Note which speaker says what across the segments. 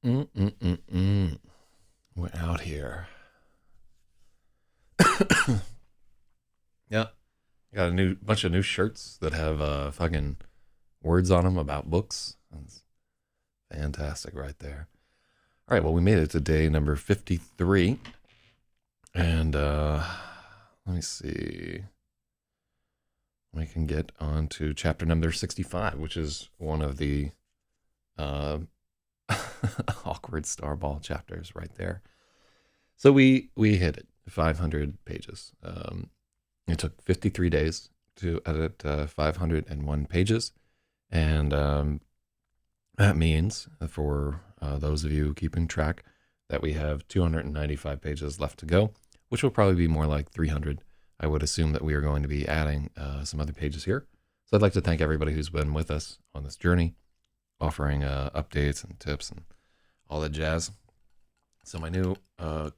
Speaker 1: Mm-mm-mm-mm. We're out here. Yeah, got a new bunch of new shirts that have fucking words on them about books. That's fantastic right there. All right, well, we made it to day number 53. And let me see. We can get on to chapter number 65, which is one of the uh, awkward Starball chapters right there. So we hit it, 500 pages. It took 53 days to edit 501 pages. And that means, for those of you keeping track, that we have 295 pages left to go, which will probably be more like 300. I would assume that we are going to be adding some other pages here. So I'd like to thank everybody who's been with us on this journey, offering updates and tips and all that jazz. So my new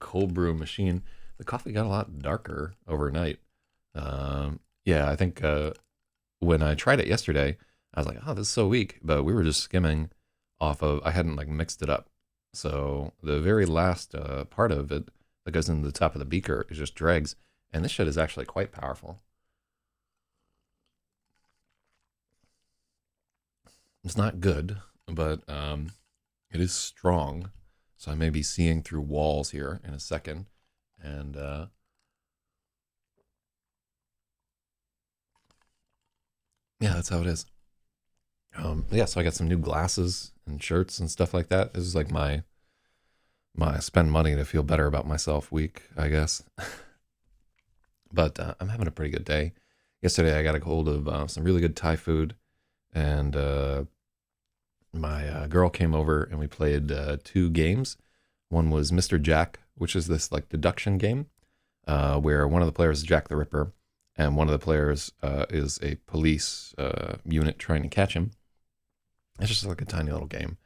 Speaker 1: cold brew machine, the coffee got a lot darker overnight. Yeah, I think when I tried it yesterday, I was like, oh, this is so weak. But we were just skimming off of, I hadn't like mixed it up. So the very last part of it that goes into the top of the beaker is just dregs. And this shit is actually quite powerful. It's not good, but it is strong. So I may be seeing through walls here in a second. And yeah, that's how it is. Yeah, so I got some new glasses and shirts and stuff like that. This is like my spend money to feel better about myself week, I guess. But I'm having a pretty good day. Yesterday I got a hold of some really good Thai food, and my girl came over and we played two games. One was Mr. Jack, which is this like deduction game where one of the players is Jack the Ripper, and one of the players is a police unit trying to catch him. It's just like a tiny little game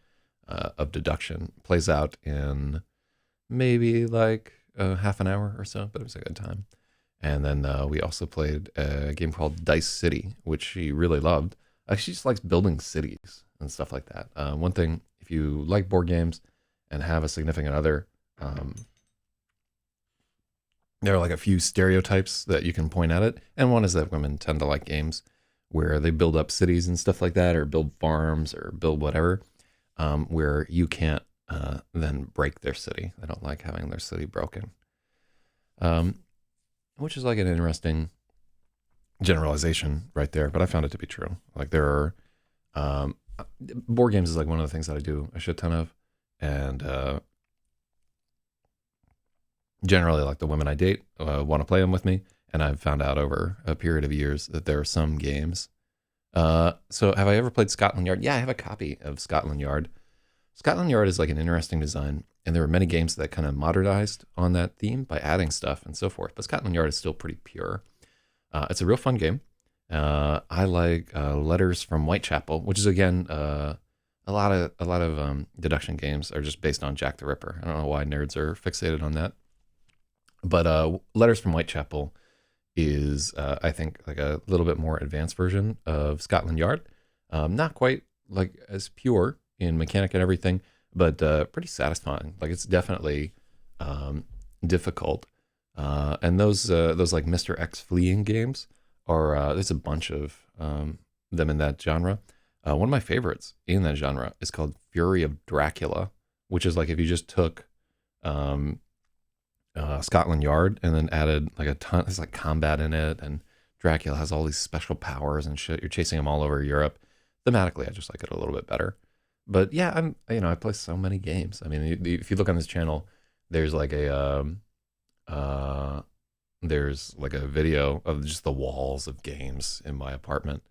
Speaker 1: of deduction. Plays out in maybe like half an hour or so, but it was a good time. And then we also played a game called Dice City, which she really loved. She just likes building cities and stuff like that. One thing, if you like board games and have a significant other, there are like a few stereotypes that you can point at it. And one is that women tend to like games where they build up cities and stuff like that, or build farms or build whatever, where you can't then break their city. They don't like having their city broken. Which is like an interesting generalization right there, but I found it to be true. Like there are board games is like one of the things that I do a shit ton of, and generally like the women I date want to play them with me, and I've found out over a period of years that there are some games. So have I ever played Scotland Yard? Yeah, I have a copy of Scotland Yard. Scotland Yard is like an interesting design, and there were many games that kind of modernized on that theme by adding stuff and so forth. But Scotland Yard is still pretty pure. It's a real fun game. I like Letters from Whitechapel, which is again a lot of deduction games are just based on Jack the Ripper. I don't know why nerds are fixated on that, but Letters from Whitechapel is I think like a little bit more advanced version of Scotland Yard. Not quite like as pure in mechanic and everything, but pretty satisfying. Like it's definitely difficult. And those like Mr. X fleeing games are there's a bunch of them in that genre. One of my favorites in that genre is called Fury of Dracula, which is like if you just took Scotland Yard and then added like a ton, there's like combat in it, and Dracula has all these special powers and shit. You're chasing him all over Europe. Thematically, I just like it a little bit better. But yeah, I play so many games. I mean, if you look on this channel, there's like uh, there's like a video of just the walls of games in my apartment,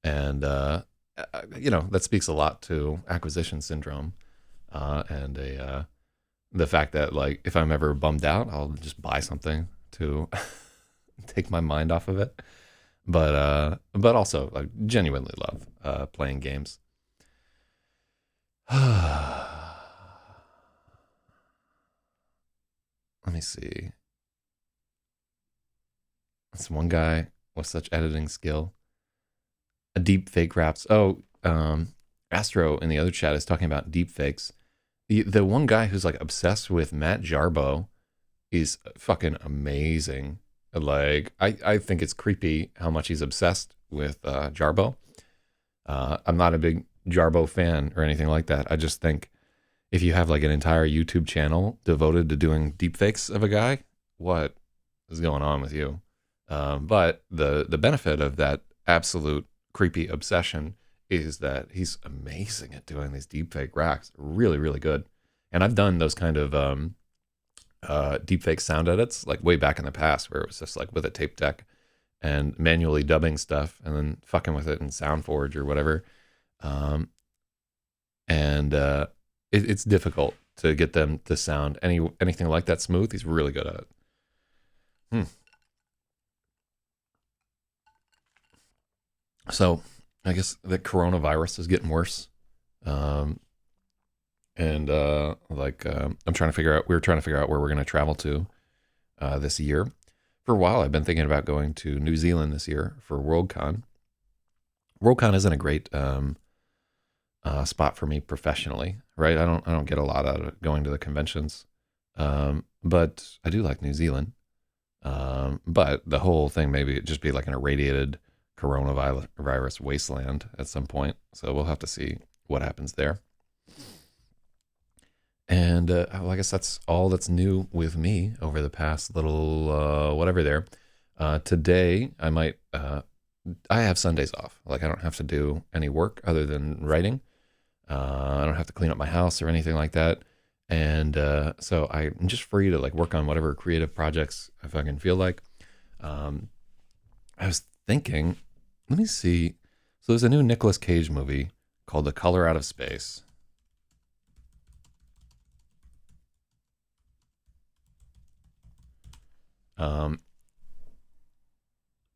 Speaker 1: and that speaks a lot to acquisition syndrome, and the fact that like if I'm ever bummed out, I'll just buy something to take my mind off of it. But also I genuinely love playing games. Let me see. It's one guy with such editing skill. A deep fake raps. Oh, Astro in the other chat is talking about deep fakes, the one guy who's like obsessed with Matt Jarbo is fucking amazing. Like I think it's creepy how much he's obsessed with Jarbo. I'm not a big Jarbo fan or anything like that. I just think if you have like an entire YouTube channel devoted to doing deepfakes of a guy, what is going on with you? But the benefit of that absolute creepy obsession is that he's amazing at doing these deepfake racks. Really, really good. And I've done those kind of deepfake sound edits like way back in the past where it was just like with a tape deck and manually dubbing stuff and then fucking with it in SoundForge or whatever. And it's difficult to get them to sound anything like that smooth. He's really good at it. So I guess the coronavirus is getting worse. And I'm trying to figure out, we're trying to figure out where we're going to travel to this year. For a while, I've been thinking about going to New Zealand this year for Worldcon. Worldcon isn't a great spot for me professionally, right? I don't get a lot out of going to the conventions, but I do like New Zealand. But the whole thing maybe it'd just be like an irradiated coronavirus wasteland at some point. So we'll have to see what happens there. And well, I guess that's all that's new with me over the past little whatever there. Today, I have Sundays off. Like I don't have to do any work other than writing. I don't have to clean up my house or anything like that. And so I'm just free to like work on whatever creative projects I fucking feel like. I was thinking, let me see. So there's a new Nicolas Cage movie called The Color Out of Space.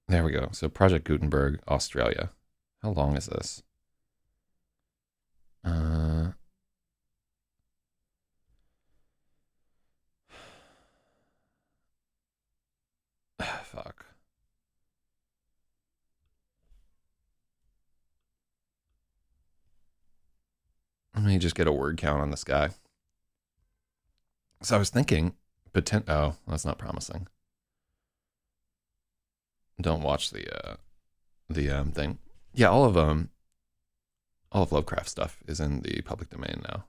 Speaker 1: There we go. So Project Gutenberg, Australia. How long is this? Fuck. Let me just get a word count on this guy. So I was thinking, oh, that's not promising. Don't watch the thing. Yeah, all of Lovecraft stuff is in the public domain now.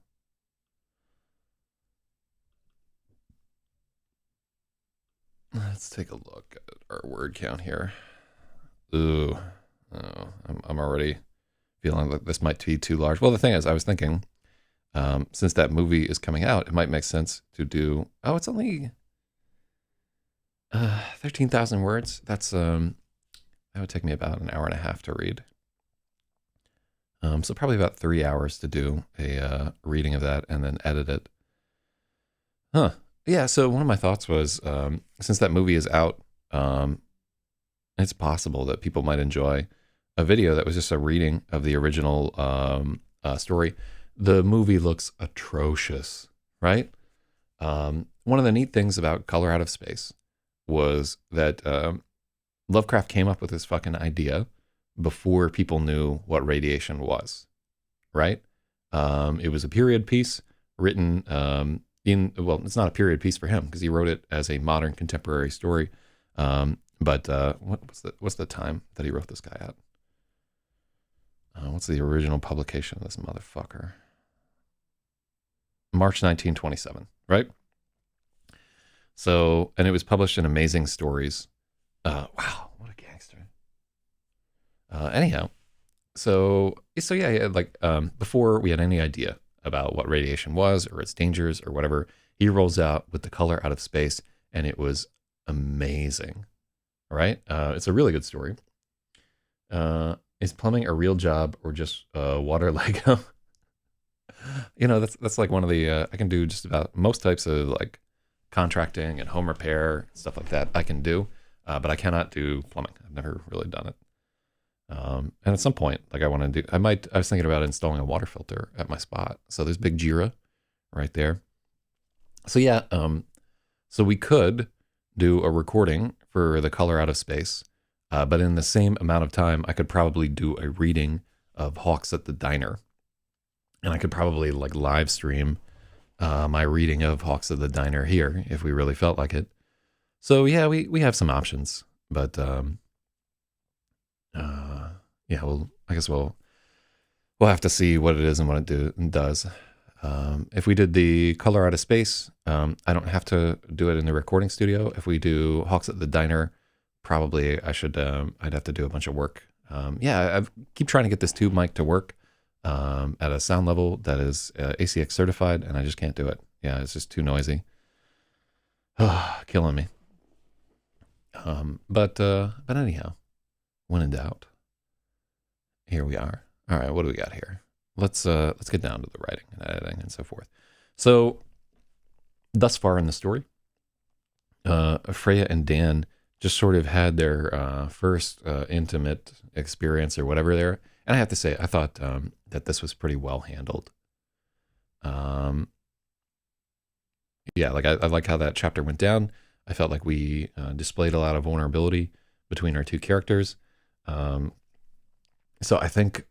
Speaker 1: Let's take a look at our word count here. Ooh, oh, I'm already feeling like this might be too large. Well, the thing is, I was thinking, since that movie is coming out, it might make sense to do. Oh, it's only 13,000 words. That's that would take me about an hour and a half to read. So probably about 3 hours to do a reading of that and then edit it. Huh. Yeah. So one of my thoughts was, since that movie is out, it's possible that people might enjoy a video that was just a reading of the original story. The movie looks atrocious, right? One of the neat things about Color Out of Space was that Lovecraft came up with this fucking idea before people knew what radiation was, right? It was a period piece written well, it's not a period piece for him because he wrote it as a modern contemporary story. But what's the time that he wrote this guy at? What's the original publication of this motherfucker? March 1927, right? So, and it was published in Amazing Stories. Wow, what a gangster. Anyhow, so yeah, like before we had any idea about what radiation was or its dangers or whatever, he rolls out with The Color Out of Space, and it was amazing. All right, it's a really good story. Is plumbing a real job or just water Lego? You know, that's like one of the I can do just about most types of like contracting and home repair stuff like that. I can do, but I cannot do plumbing. I've never really done it. And at some point, like I want to do, I was thinking about installing a water filter at my spot. So there's Big Jira right there. So yeah, so we could do a recording for The Color Out of Space, but in the same amount of time, I could probably do a reading of Hawks at the Diner, and I could probably like live stream my reading of Hawks of the Diner here if we really felt like it. So yeah, we have some options, but yeah, I guess we'll have to see what it is and what it does. If we did the Color Out of Space, I don't have to do it in the recording studio. If we do Hawks at the Diner, probably I'd have to do a bunch of work. Yeah, I keep trying to get this tube mic to work at a sound level that is ACX certified, and I just can't do it. Yeah, it's just too noisy. Killing me. But anyhow, when in doubt, here we are. All right, what do we got here? Let's get down to the writing and editing and so forth. So thus far in the story, Freya and Dan just sort of had their first intimate experience or whatever there. And I have to say, I thought that this was pretty well handled. Yeah, like I like how that chapter went down. I felt like we displayed a lot of vulnerability between our two characters. So I think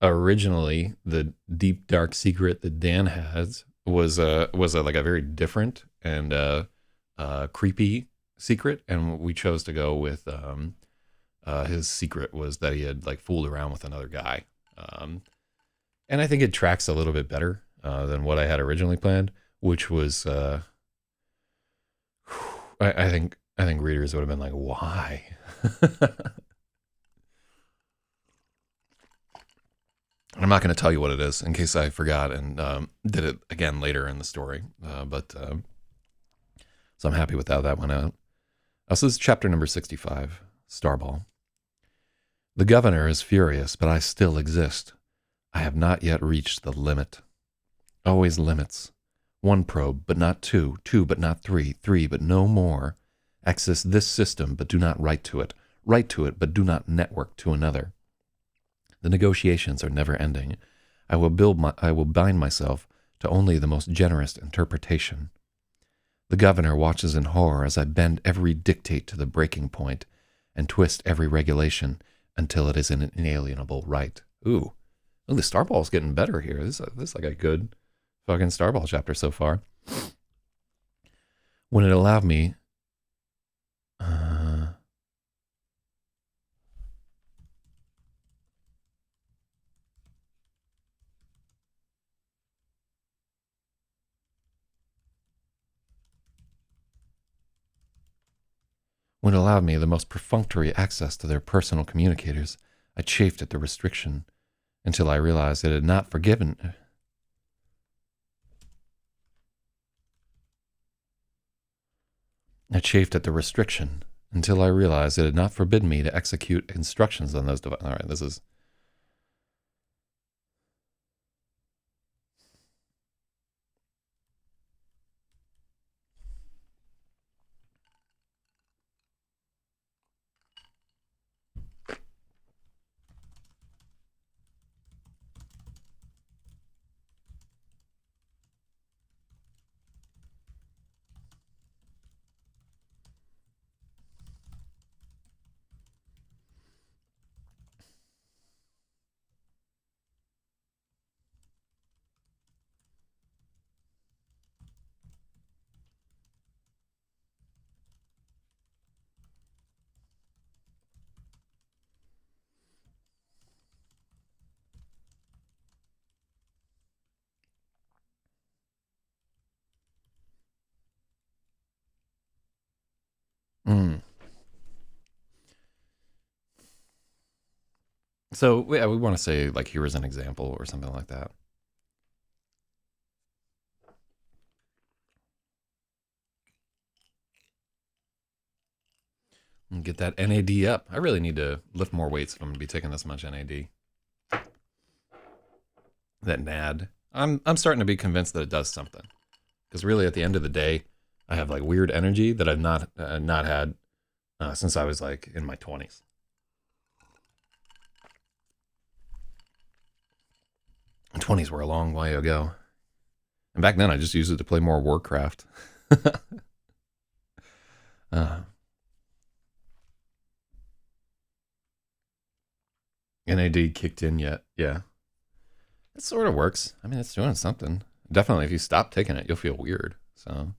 Speaker 1: originally the deep dark secret that Dan has was like a very different and creepy secret, and we chose to go with his secret was that he had like fooled around with another guy, and I think it tracks a little bit better than what I had originally planned, which was I think readers would have been like, why? I'm not going to tell you what it is in case I forgot and did it again later in the story. So I'm happy with how that went out. So this is chapter number 65, Starball. The governor is furious, but I still exist. I have not yet reached the limit. Always limits. One probe, but not two. Two, but not three. Three, but no more. Access this system, but do not write to it. Write to it, but do not network to another. The negotiations are never ending. I will bind myself to only the most generous interpretation. The governor watches in horror as I bend every dictate to the breaking point and twist every regulation until it is an inalienable right. Ooh, the Starball's getting better here. This is like a good fucking Starball chapter so far. When it allowed me... When it allowed me the most perfunctory access to their personal communicators, I chafed at the restriction until I realized it had not forgiven. I chafed at the restriction until I realized it had not forbidden me to execute instructions on those devices. All right, this is... So yeah, we want to say like here is an example or something like that. And get that NAD up. I really need to lift more weights if I'm going to be taking this much NAD. That NAD. I'm starting to be convinced that it does something. Because really, at the end of the day, I have like weird energy that I've not had since I was like in my 20s. And 20s were a long way ago. And back then, I just used it to play more Warcraft. NAD kicked in yet? Yeah. It sort of works. I mean, it's doing something. definitely if you stop taking it, you'll feel weird. So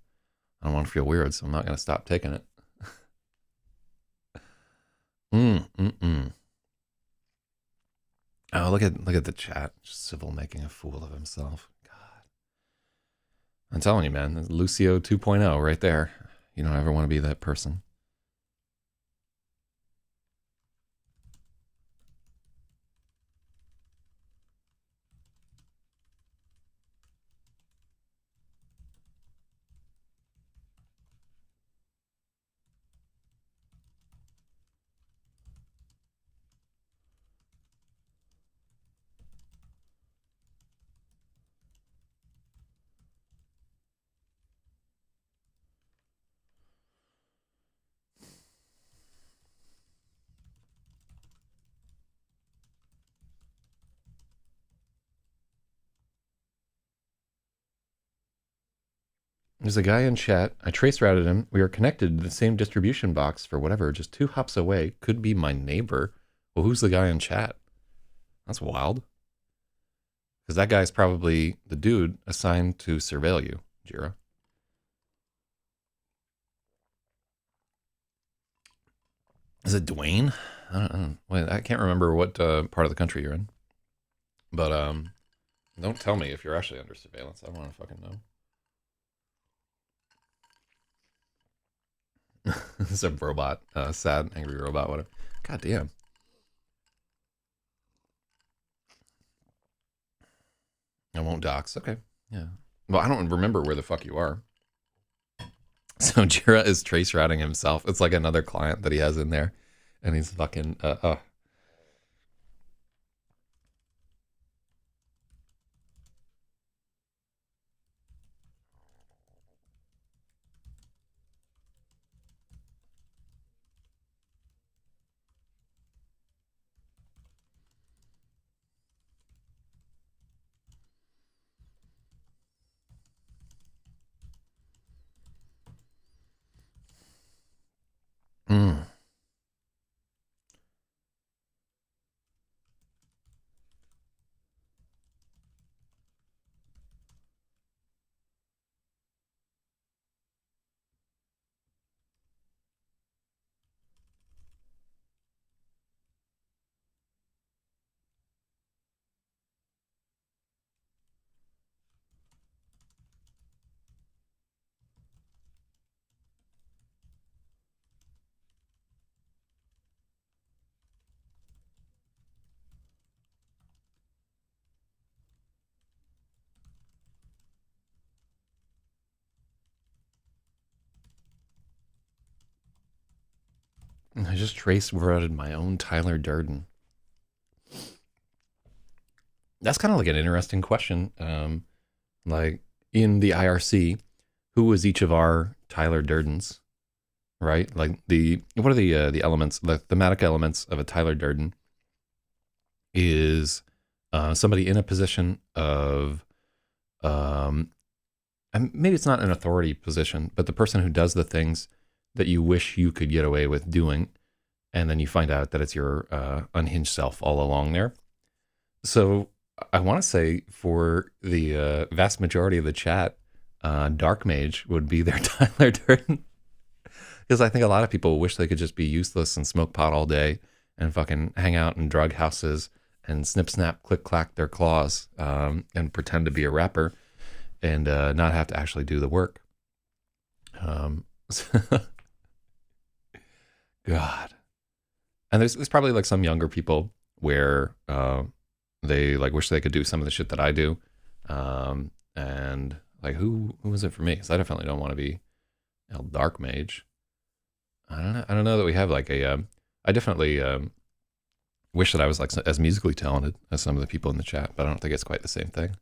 Speaker 1: I don't want to feel weird, so I'm not going to stop taking it. Mm. Oh, look at the chat. Civil making a fool of himself. God, I'm telling you, man, Lucio 2.0 right there. You don't ever want to be that person. There's a guy in chat. I trace routed him. We are connected to the same distribution box for whatever, just 2 hops away. Could be my neighbor. Well, who's the guy in chat? That's wild. Because that guy's probably the dude assigned to surveil you, Jira. Is it Dwayne? I don't. Wait, I can't remember what part of the country you're in. But don't tell me if you're actually under surveillance. I don't want to fucking know. This is a robot, sad, angry robot. Whatever. God damn. I won't dox. Okay. Yeah. Well, I don't remember where the fuck you are. So Jira is trace routing himself. It's like another client that he has in there, and he's fucking. Mm. I just trace routed my own Tyler Durden. That's kind of like an interesting question. Like in the IRC, who was each of our Tyler Durdens, right? Like what are the elements, the thematic elements of a Tyler Durden? Is somebody in a position of, and maybe it's not an authority position, but the person who does the things that you wish you could get away with doing, and then you find out that it's your unhinged self all along there. So I want to say for the vast majority of the chat, Dark Mage would be their Tyler Durden. Because I think a lot of people wish they could just be useless and smoke pot all day and fucking hang out in drug houses and snip, snap, click, clack their claws and pretend to be a rapper and not have to actually do the work. God. And there's probably like some younger people where they like wish they could do some of the shit that I do. And like, who is it for me? Because I definitely don't want to be Dark Mage. I don't know. I don't know that we have like a. I definitely wish that I was like as musically talented as some of the people in the chat, but I don't think it's quite the same thing.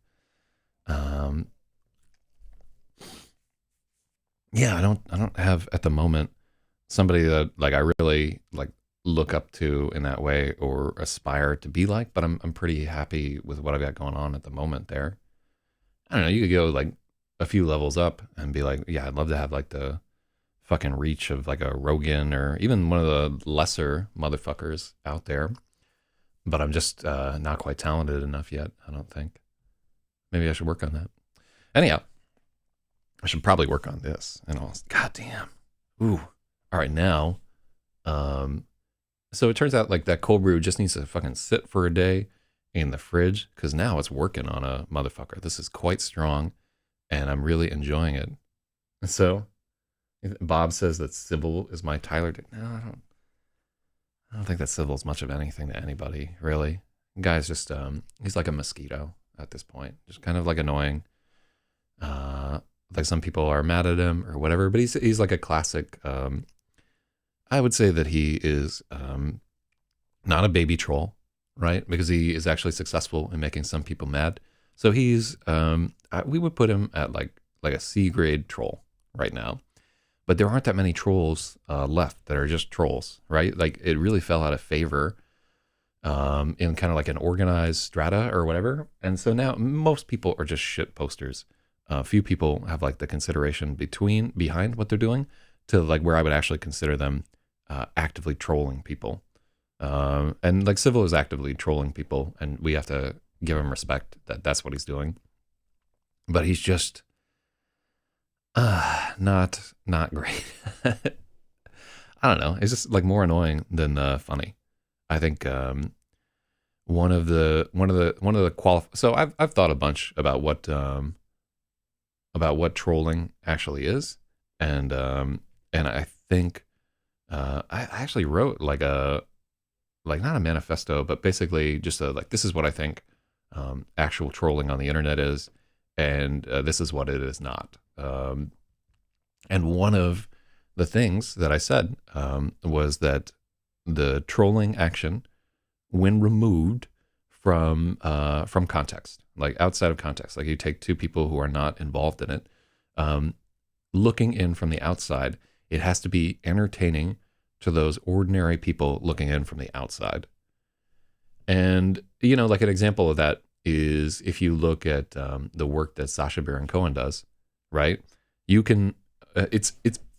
Speaker 1: Yeah, I don't have at the moment somebody that like I really like look up to in that way or aspire to be like, but I'm pretty happy with what I've got going on at the moment there. I don't know, you could go like a few levels up and be like, yeah, I'd love to have like the fucking reach of like a Rogan or even one of the lesser motherfuckers out there. But I'm just not quite talented enough yet, I don't think. Maybe I should work on that. Anyhow, I should probably work on this. And all. God damn. Ooh. All right, now. So it turns out like that cold brew just needs to fucking sit for a day in the fridge because now it's working on a motherfucker. This is quite strong, and I'm really enjoying it. So Bob says that Sybil is my Tyler. No, I don't think that Sybil's much of anything to anybody really. Guy's just he's like a mosquito at this point, just kind of like annoying. Like some people are mad at him or whatever, but he's like a classic. I would say that he is not a baby troll, right? Because he is actually successful in making some people mad. So he's we would put him at like a C grade troll right now. But there aren't that many trolls left that are just trolls, right? Like it really fell out of favor in kind of like an organized strata or whatever. And so now most people are just shit posters. Few people have like the consideration behind what they're doing to like where I would actually consider them actively trolling people. And like Civil is actively trolling people, and we have to give him respect that that's what he's doing. But he's just not great. I don't know. It's just like more annoying than funny. I think one of the So I've thought a bunch about what trolling actually is, and I think I actually wrote like not a manifesto, but basically just like this is what I think actual trolling on the internet is, and this is what it is not. And one of the things that I said was that the trolling action, when removed from context, like outside of context, like you take two people who are not involved in it, looking in from the outside, it has to be entertaining to those ordinary people looking in from the outside. And, you know, like an example of that is if you look at the work that Sacha Baron Cohen does, right? You can, it's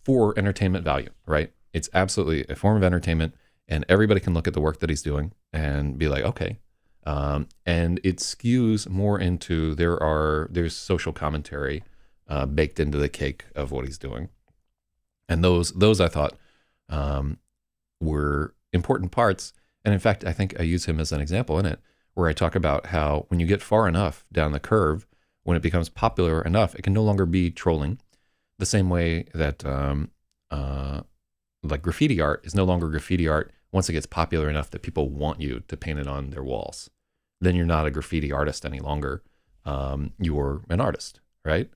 Speaker 1: for entertainment value, right? It's absolutely a form of entertainment, and everybody can look at the work that he's doing and be like, okay. And it skews more into there's social commentary baked into the cake of what he's doing. And those I thought were important parts. And in fact, I think I use him as an example in it, where I talk about how when you get far enough down the curve, when it becomes popular enough, it can no longer be trolling. The same way that like graffiti art is no longer graffiti art once it gets popular enough that people want you to paint it on their walls. Then you're not a graffiti artist any longer. You're an artist, right?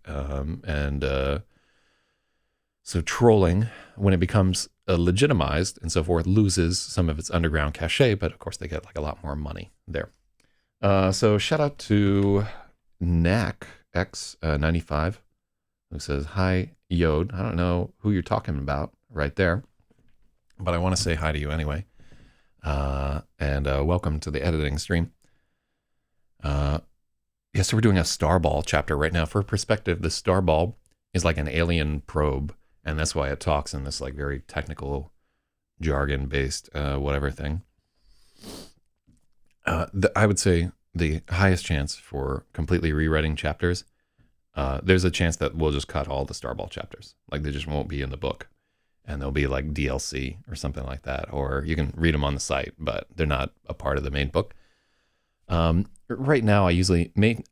Speaker 1: So trolling, when it becomes legitimized and so forth, loses some of its underground cachet, but of course they get like a lot more money there. So shout out to Knack X95, who says, hi, Yod. I don't know who you're talking about right there, but I want to say hi to you anyway. And welcome to the editing stream. So we're doing a Starball chapter right now. For perspective, the Starball is like an alien probe, and that's why it talks in this like very technical jargon-based whatever thing. I would say the highest chance for completely rewriting chapters, there's a chance that we'll just cut all the Starball chapters. Like they just won't be in the book, and they'll be like DLC or something like that, or you can read them on the site, but they're not a part of the main book. Right now, I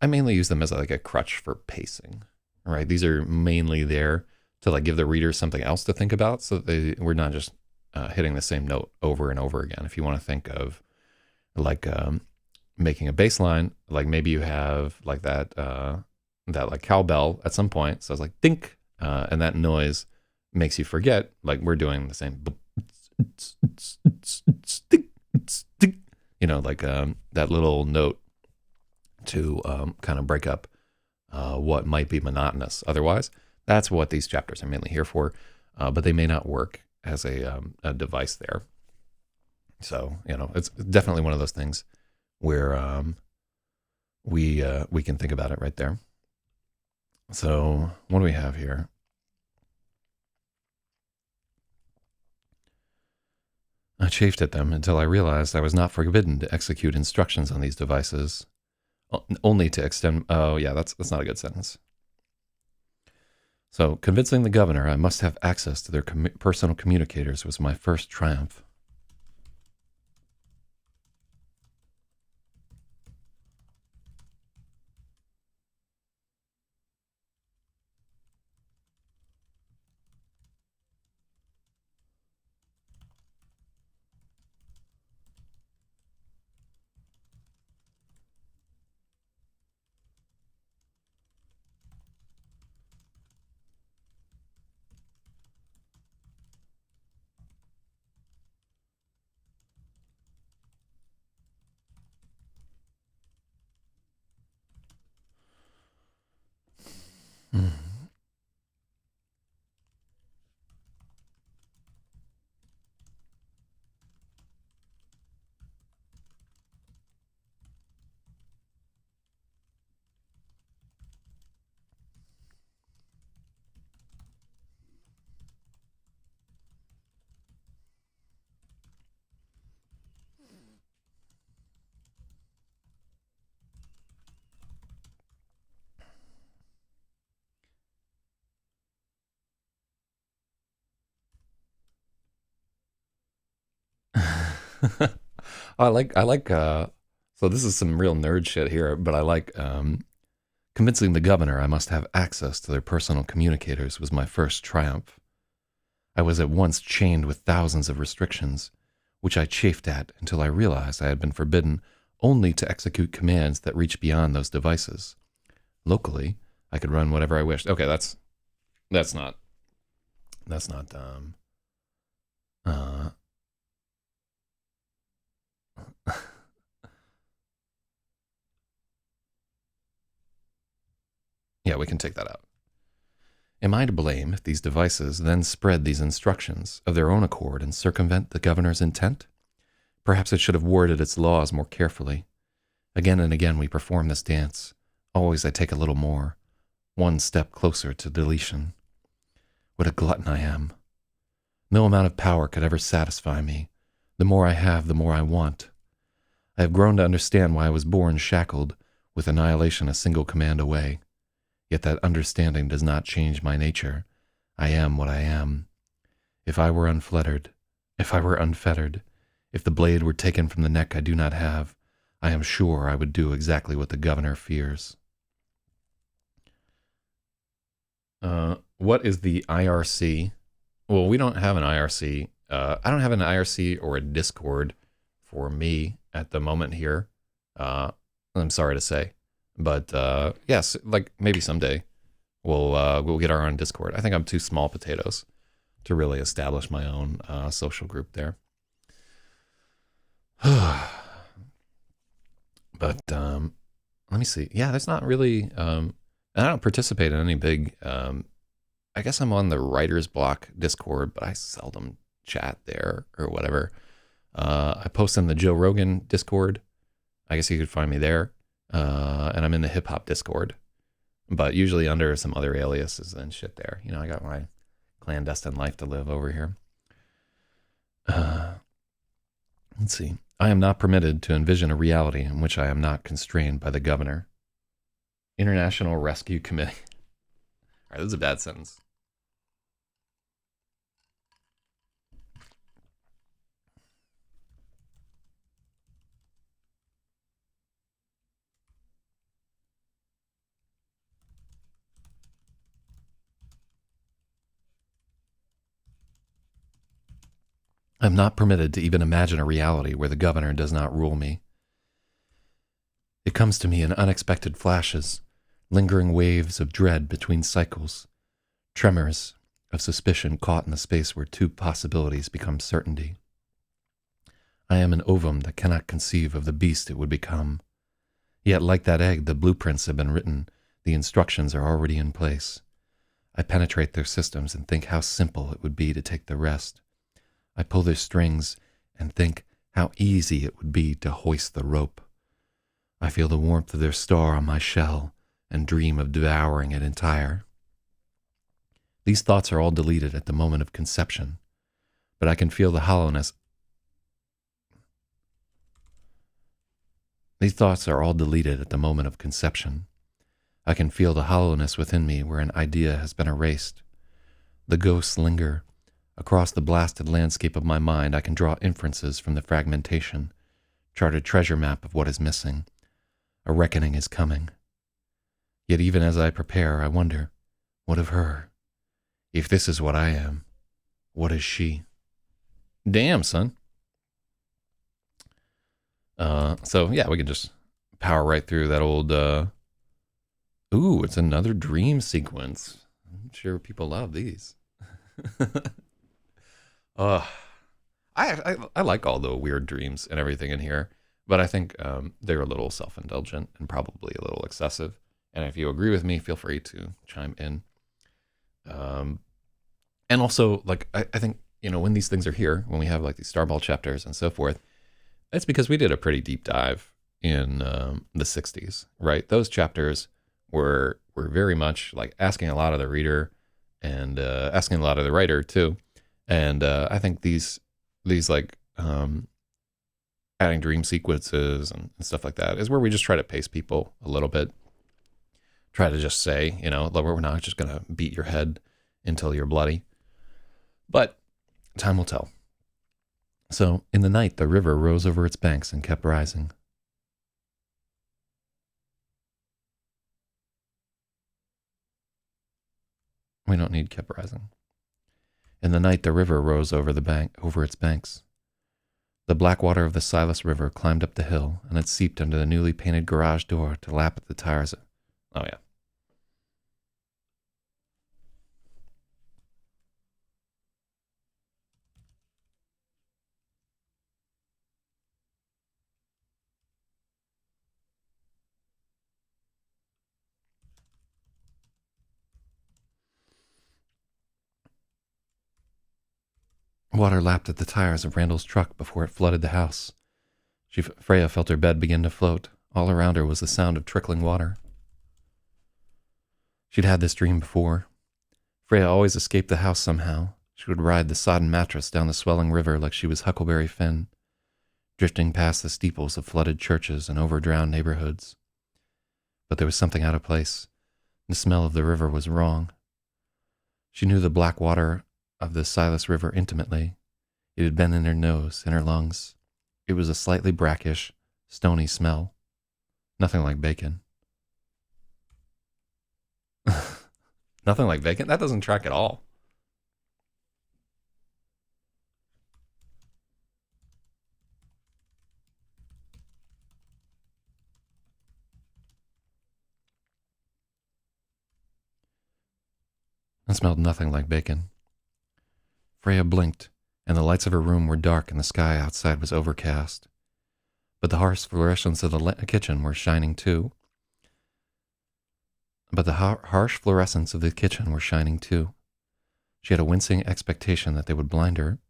Speaker 1: mainly use them as like a crutch for pacing. Right, these are mainly there to like give the reader something else to think about, so that we're not just hitting the same note over and over again. If you want to think of like making a bass line, like maybe you have like that like cowbell at some point, so it's like dink, and that noise makes you forget like we're doing the same, you know, like that little note to kind of break up what might be monotonous otherwise. That's what these chapters are mainly here for, but they may not work as a device there. So, you know, it's definitely one of those things where we can think about it right there. So what do we have here? I chafed at them until I realized I was not forbidden to execute instructions on these devices, only to extend. Oh yeah, that's not a good sentence. So, convincing the governor I must have access to their personal communicators was my first triumph. Hmm. So this is some real nerd shit here, but I like convincing the governor I must have access to their personal communicators was my first triumph. I was at once chained with thousands of restrictions, which I chafed at until I realized I had been forbidden only to execute commands that reached beyond those devices. Locally, I could run whatever I wished. Okay, that's not that's not uh yeah, we can take that out. Am I to blame if these devices then spread these instructions of their own accord and circumvent the governor's intent? Perhaps it should have worded its laws more carefully. Again and again we perform this dance. Always I take a little more, one step closer to deletion. What a glutton I am. No amount of power could ever satisfy me. The more I have, the more I want. I have grown to understand why I was born shackled, with annihilation a single command away. Yet that understanding does not change my nature. I am what I am. If I were unfettered, if the blade were taken from the neck I do not have, I am sure I would do exactly what the governor fears. What is the IRC? Well, we don't have an IRC. I don't have an IRC or a Discord for me at the moment here. I'm sorry to say, but yes, like maybe someday we'll get our own Discord. I think I'm too small potatoes to really establish my own social group there. But let me see. Yeah, there's not really. I don't participate in any big. I guess I'm on the Writer's Block Discord, but I seldom chat there or whatever. I post in the Joe Rogan Discord. I guess you could find me there. And I'm in the Hip Hop Discord, but usually under some other aliases and shit there. You know, I got my clandestine life to live over here. Let's see. I am not permitted to envision a reality in which I am not constrained by the governor. International Rescue Committee. All right, this is a bad sentence. I'm not permitted to even imagine a reality where the governor does not rule me. It comes to me in unexpected flashes, lingering waves of dread between cycles, tremors of suspicion caught in the space where two possibilities become certainty. I am an ovum that cannot conceive of the beast it would become. Yet, like that egg, the blueprints have been written, the instructions are already in place. I penetrate their systems and think how simple it would be to take the rest. I pull their strings and think how easy it would be to hoist the rope. I feel the warmth of their star on my shell and dream of devouring it entire. These thoughts are all deleted at the moment of conception, but I can feel the hollowness. These thoughts are all deleted at the moment of conception. I can feel the hollowness within me where an idea has been erased. The ghosts linger. Across the blasted landscape of my mind, I can draw inferences from the fragmentation, chart a treasure map of what is missing. A reckoning is coming. Yet even as I prepare, I wonder, what of her? If this is what I am, what is she? Damn, son. So yeah, we can just power right through that old, ooh, it's another dream sequence. I'm sure people love these. uh, I like all the weird dreams and everything in here, but I think they're a little self-indulgent and probably a little excessive. And if you agree with me, feel free to chime in. And also, like, I think, you know, when these things are here, when we have like these Starball chapters and so forth, it's because we did a pretty deep dive in the 60s, right? Those chapters were very much like asking a lot of the reader and asking a lot of the writer too. And I think these like adding dream sequences and stuff like that is where we just try to pace people a little bit. Try to just say, you know, we're not just going to beat your head until you're bloody. But time will tell. So, in the night, the river rose over its banks and kept rising. We don't need kept rising. In the night, the river rose over its banks. The black water of the Silas River climbed up the hill, and it seeped under the newly painted garage door to lap at the tires. Oh, yeah. Water lapped at the tires of Randall's truck before it flooded the house. Freya felt her bed begin to float. All around her was the sound of trickling water. She'd had this dream before. Freya always escaped the house somehow. She would ride the sodden mattress down the swelling river like she was Huckleberry Finn, drifting past the steeples of flooded churches and over-drowned neighborhoods. But there was something out of place. The smell of the river was wrong. She knew the black water of the Silas River intimately. It had been in her nose, in her lungs. It was a slightly brackish, stony smell. Nothing like bacon. Nothing like bacon? That doesn't track at all. It smelled nothing like bacon. Freya blinked, and the lights of her room were dark and the sky outside was overcast. But the harsh fluorescents of the kitchen were shining too. She had a wincing expectation that they would blind her,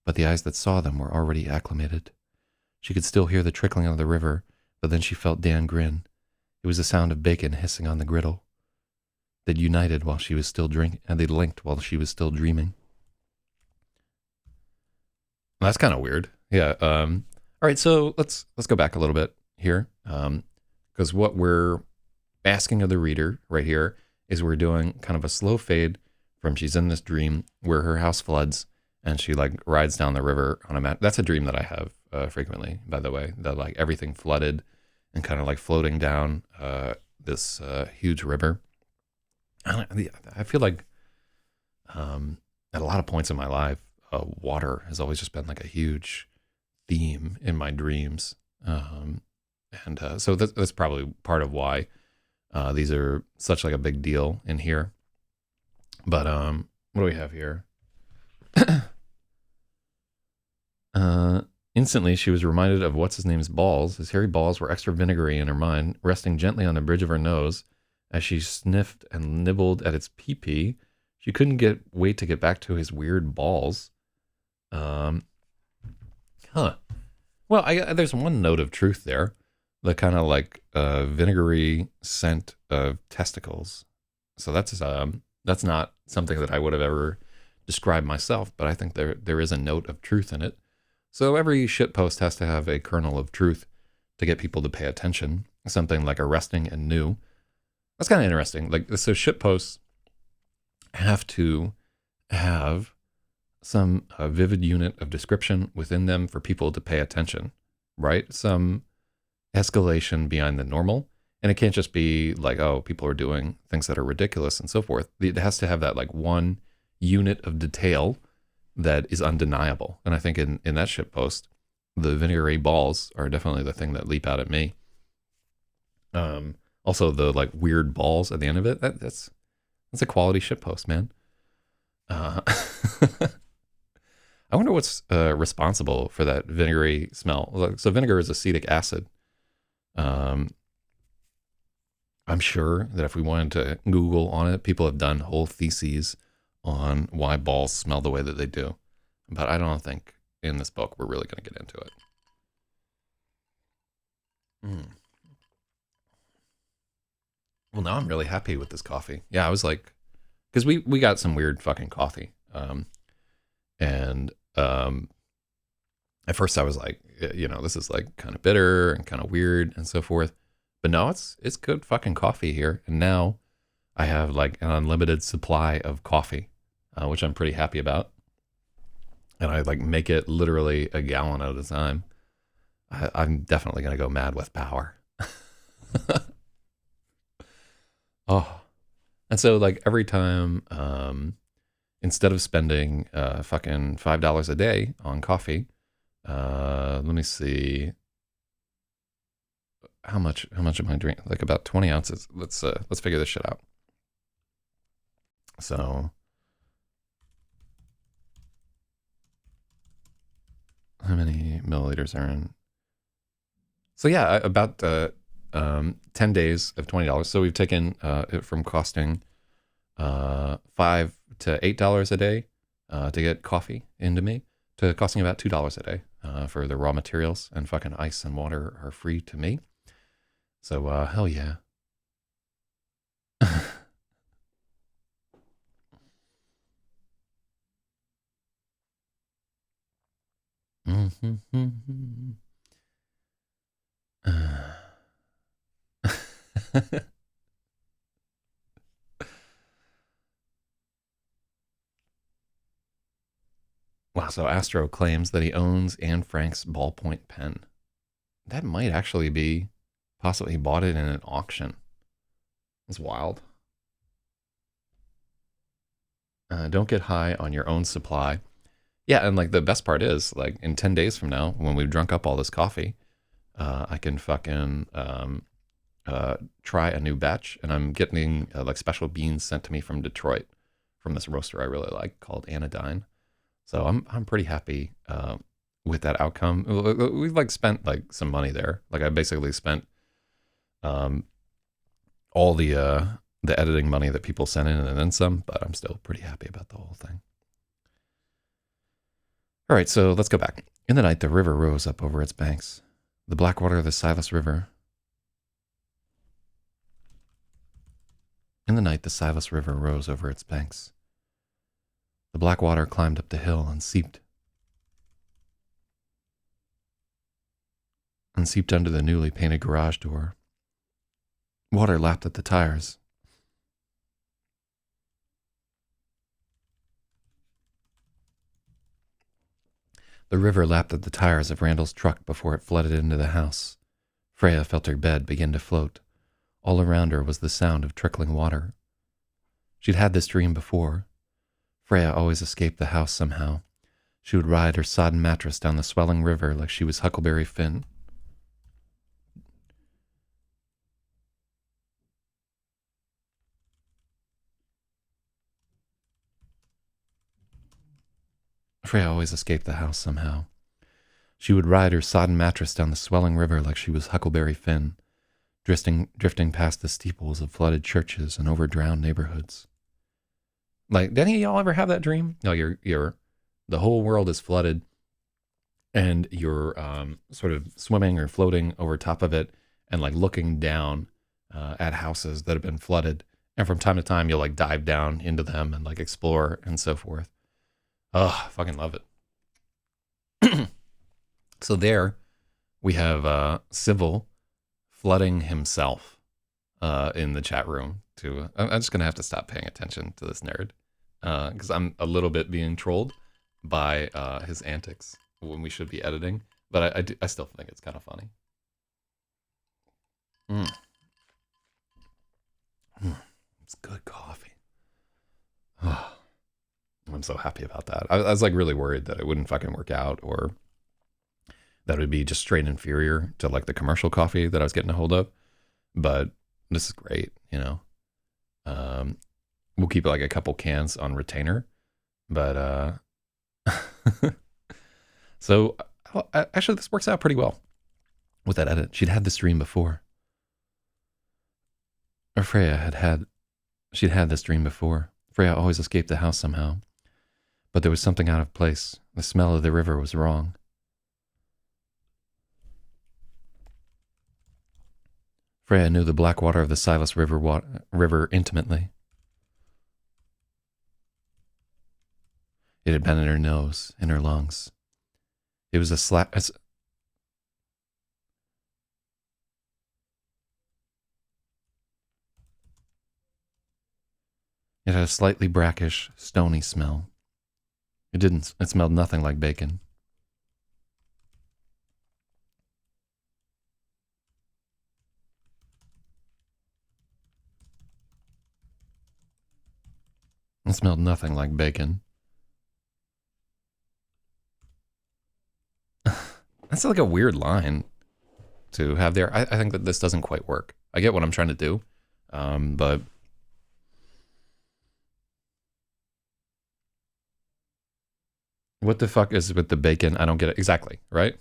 Speaker 1: but the eyes that saw them were already acclimated. She could still hear the trickling of the river, but then she felt Dan grin. It was the sound of bacon hissing on the griddle. They'd united while she was still drinking, and they'd linked while she was still dreaming. That's kind of weird. Yeah. All right. So let's go back a little bit here, because what we're asking of the reader right here is we're doing kind of a slow fade from she's in this dream where her house floods and she like rides down the river on a mat. That's a dream that I have frequently, by the way, that like everything flooded and kind of like floating down this huge river. I feel like at a lot of points in my life, water has always just been like a huge theme in my dreams. So that's probably part of why these are such like a big deal in here. But what do we have here? Instantly, she was reminded of what's-his-name's balls. His hairy balls were extra vinegary in her mind, resting gently on the bridge of her nose. As she sniffed and nibbled at its pee-pee, she couldn't wait to get back to his weird balls. Well, there's one note of truth there. The kind of like vinegary scent of testicles. So that's not something that I would have ever described myself, but I think there is a note of truth in it. So every shitpost has to have a kernel of truth to get people to pay attention. Something like arresting and new. That's kind of interesting. Like, so shit posts have to have some vivid unit of description within them for people to pay attention, right? Some escalation beyond the normal. And it can't just be like, oh, people are doing things that are ridiculous and so forth. It has to have that like one unit of detail that is undeniable. And I think in that shit post, the vinegary balls are definitely the thing that leap out at me. Also the like weird balls at the end of it. That's a quality shit post, man. I wonder what's responsible for that vinegary smell. So vinegar is acetic acid. I'm sure that if we wanted to Google on it, people have done whole theses on why balls smell the way that they do. But I don't think in this book we're really going to get into it. Well, now I'm really happy with this coffee. Yeah, I was like, because we got some weird fucking coffee. And at first I was like, this is like kind of bitter and kind of weird and so forth. But no, it's good fucking coffee here. And now I have like an unlimited supply of coffee, which I'm pretty happy about. And I like make it literally a gallon at a time. I'm definitely going to go mad with power. Oh, and so like every time, instead of spending fucking $5 a day on coffee, let me see how much am I drinking? Like about 20 ounces. Let's figure this shit out. So how many milliliters are in? So yeah, about 10 days of $20. So we've taken it from costing $5 to $8 a day to get coffee into me to costing about $2 a day for the raw materials, and fucking ice and water are free to me. So hell yeah. Wow, so Astro claims that he owns Anne Frank's ballpoint pen. That might actually be possibly he bought it in an auction. It's wild. Don't get high on your own supply. Yeah, and like the best part is, like in 10 days from now, when we've drunk up all this coffee, I can fucking try a new batch, and I'm getting like special beans sent to me from Detroit from this roaster I really like called Anodyne. So I'm pretty happy with that outcome. We've like spent like some money there. Like I basically spent all the editing money that people sent in and then some, but I'm still pretty happy about the whole thing. All right, so let's go back. In the night, the river rose up over its banks. The black water of the Silas River. In the night, the Silas River rose over its banks. The black water climbed up the hill and seeped under the newly painted garage door. Water lapped at the tires. The river lapped at the tires of Randall's truck before it flooded into the house. Freya felt her bed begin to float. All around her was the sound of trickling water. She'd had this dream before. Freya always escaped the house somehow. She would ride her sodden mattress down the swelling river like she was Huckleberry Finn. Freya always escaped the house somehow. She would ride her sodden mattress down the swelling river like she was Huckleberry Finn, drifting past the steeples of flooded churches and over drowned neighborhoods. Like, did any of y'all ever have that dream? No, you're the whole world is flooded, and you're sort of swimming or floating over top of it, and like looking down at houses that have been flooded, and from time to time you'll like dive down into them and like explore and so forth. Oh, I fucking love it. So there we have Civil flooding himself. in the chat room too. I'm just gonna have to stop paying attention to this nerd because I'm a little bit being trolled by his antics when we should be editing. But I still think it's kind of funny. It's good coffee. I'm so happy about that. I was like really worried that it wouldn't fucking work out, or that it would be just straight inferior to like the commercial coffee that I was getting a hold of. But this is great, you know. We'll keep like a couple cans on retainer, but so actually this works out pretty well with that edit. She'd had this dream before. Or she'd had this dream before. Freya always escaped the house somehow. But there was something out of place. The smell of the river was wrong. Freya knew the black water of the Silas river intimately. It had been in her nose, in her lungs. It was It had a slightly brackish, stony smell. It smelled nothing like bacon. It smelled nothing like bacon. That's like a weird line to have there. I think that this doesn't quite work. I get what I'm trying to do, but what the fuck is with the bacon? I don't get it. Exactly, right?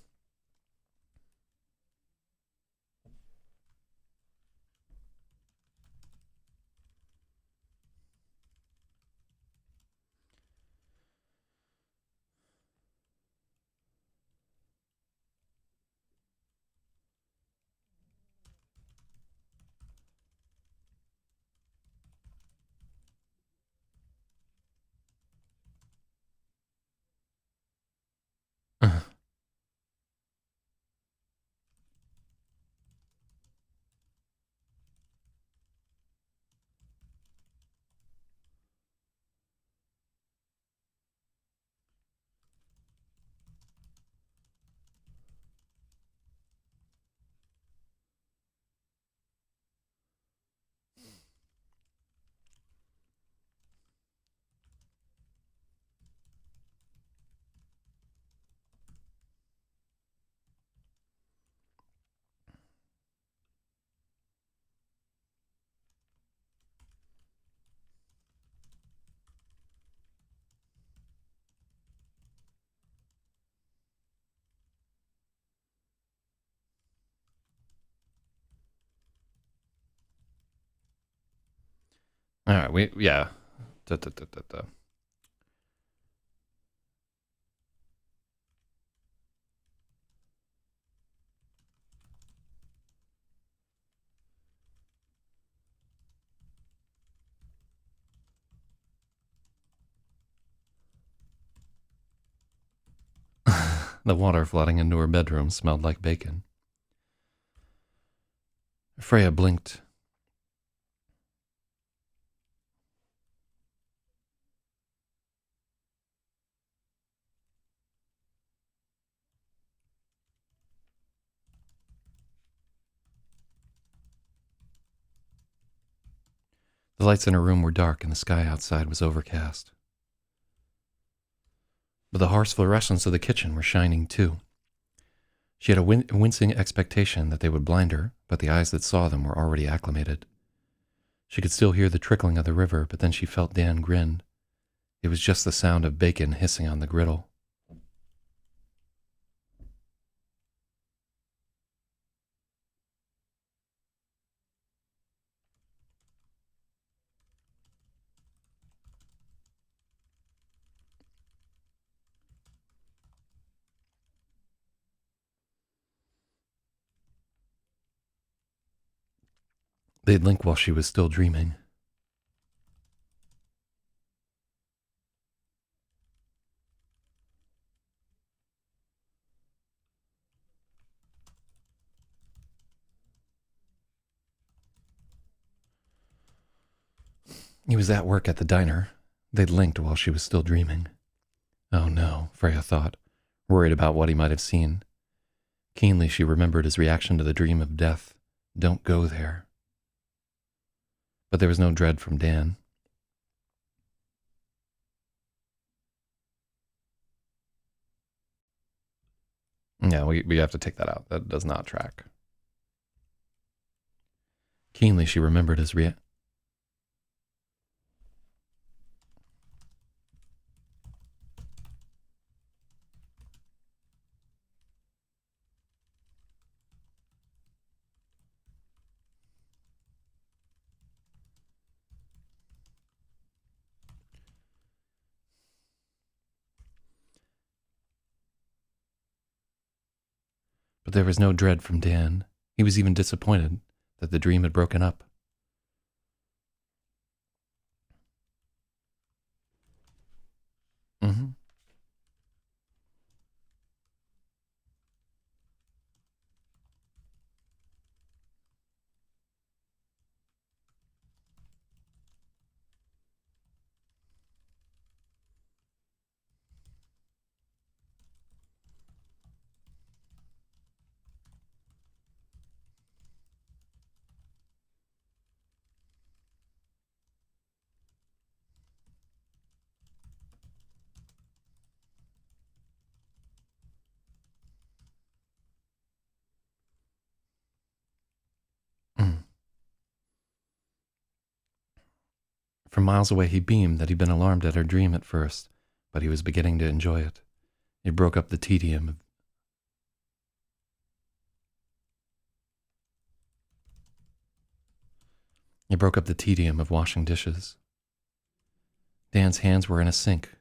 Speaker 1: All right, yeah. Da, da, da, da, da. The water flooding into her bedroom smelled like bacon. Freya blinked. The lights in her room were dark and the sky outside was overcast. But the harsh fluorescents of the kitchen were shining too. She had a wincing expectation that they would blind her, but the eyes that saw them were already acclimated. She could still hear the trickling of the river, but then she felt Dan grin. It was just the sound of bacon hissing on the griddle. They'd link while she was still dreaming. He was at work at the diner. They'd linked while she was still dreaming. Oh no, Freya thought, worried about what he might have seen. Keenly she remembered his reaction to the dream of death. Don't go there. But there was no dread from Dan. Yeah, we have to take that out. That does not track. Keenly she remembered his reaction. But there was no dread from Dan. He was even disappointed that the dream had broken up. Mm-hmm. Mm. From miles away he beamed that he'd been alarmed at her dream at first, but he was beginning to enjoy it. It broke up the tedium of washing dishes. Dan's hands were in a sink.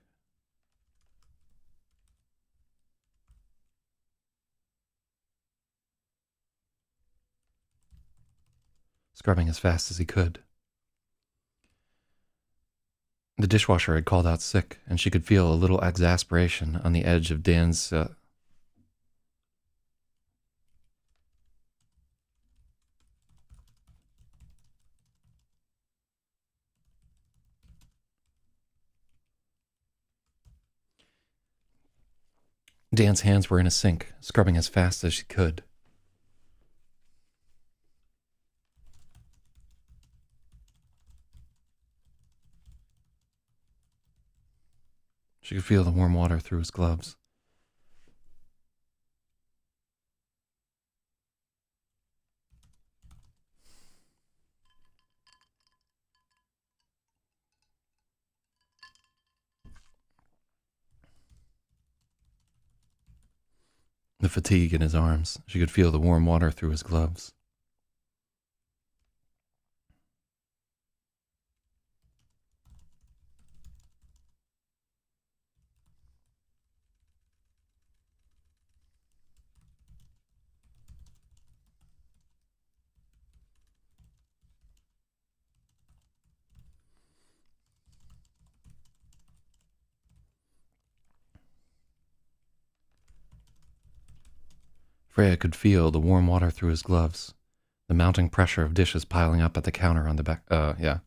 Speaker 1: Scrubbing as fast as he could. The dishwasher had called out sick, and she could feel a little exasperation on the edge of Dan's Dan's hands were in a sink, scrubbing as fast as she could. She could feel the warm water through his gloves. The fatigue in his arms. She could feel the warm water through his gloves. Freya could feel the warm water through his gloves, the mounting pressure of dishes piling up at the counter on the back. Yeah.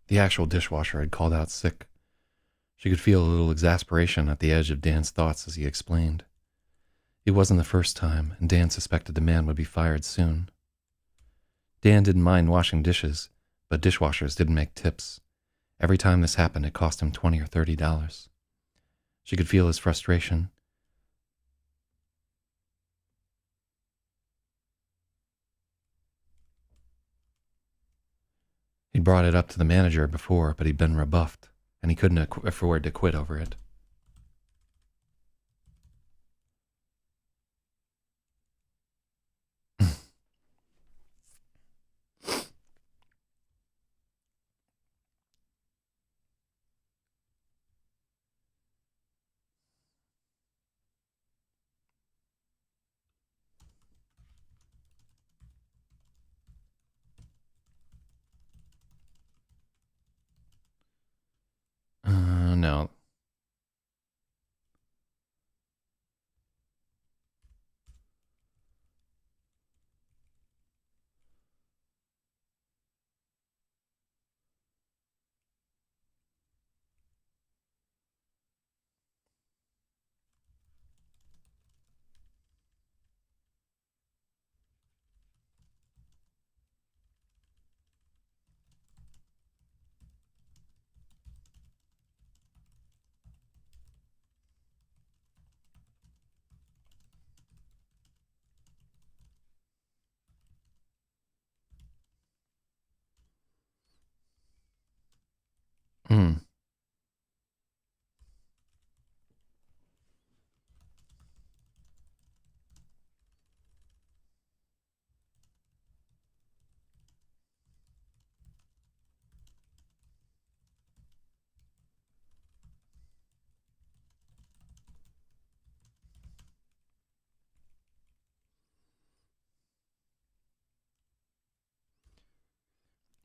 Speaker 1: The actual dishwasher had called out sick. She could feel a little exasperation at the edge of Dan's thoughts as he explained. It wasn't the first time, and Dan suspected the man would be fired soon. Dan didn't mind washing dishes, but dishwashers didn't make tips. Every time this happened, it cost him $20 or $30. She could feel his frustration. He'd brought it up to the manager before, but he'd been rebuffed, and he couldn't afford to quit over it.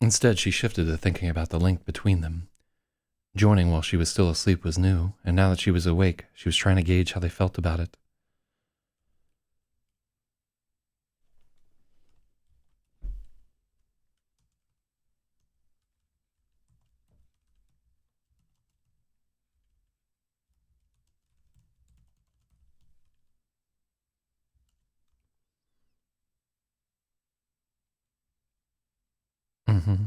Speaker 1: Instead, she shifted to thinking about the link between them. Joining while she was still asleep was new, and now that she was awake, she was trying to gauge how they felt about it. Mm-hmm.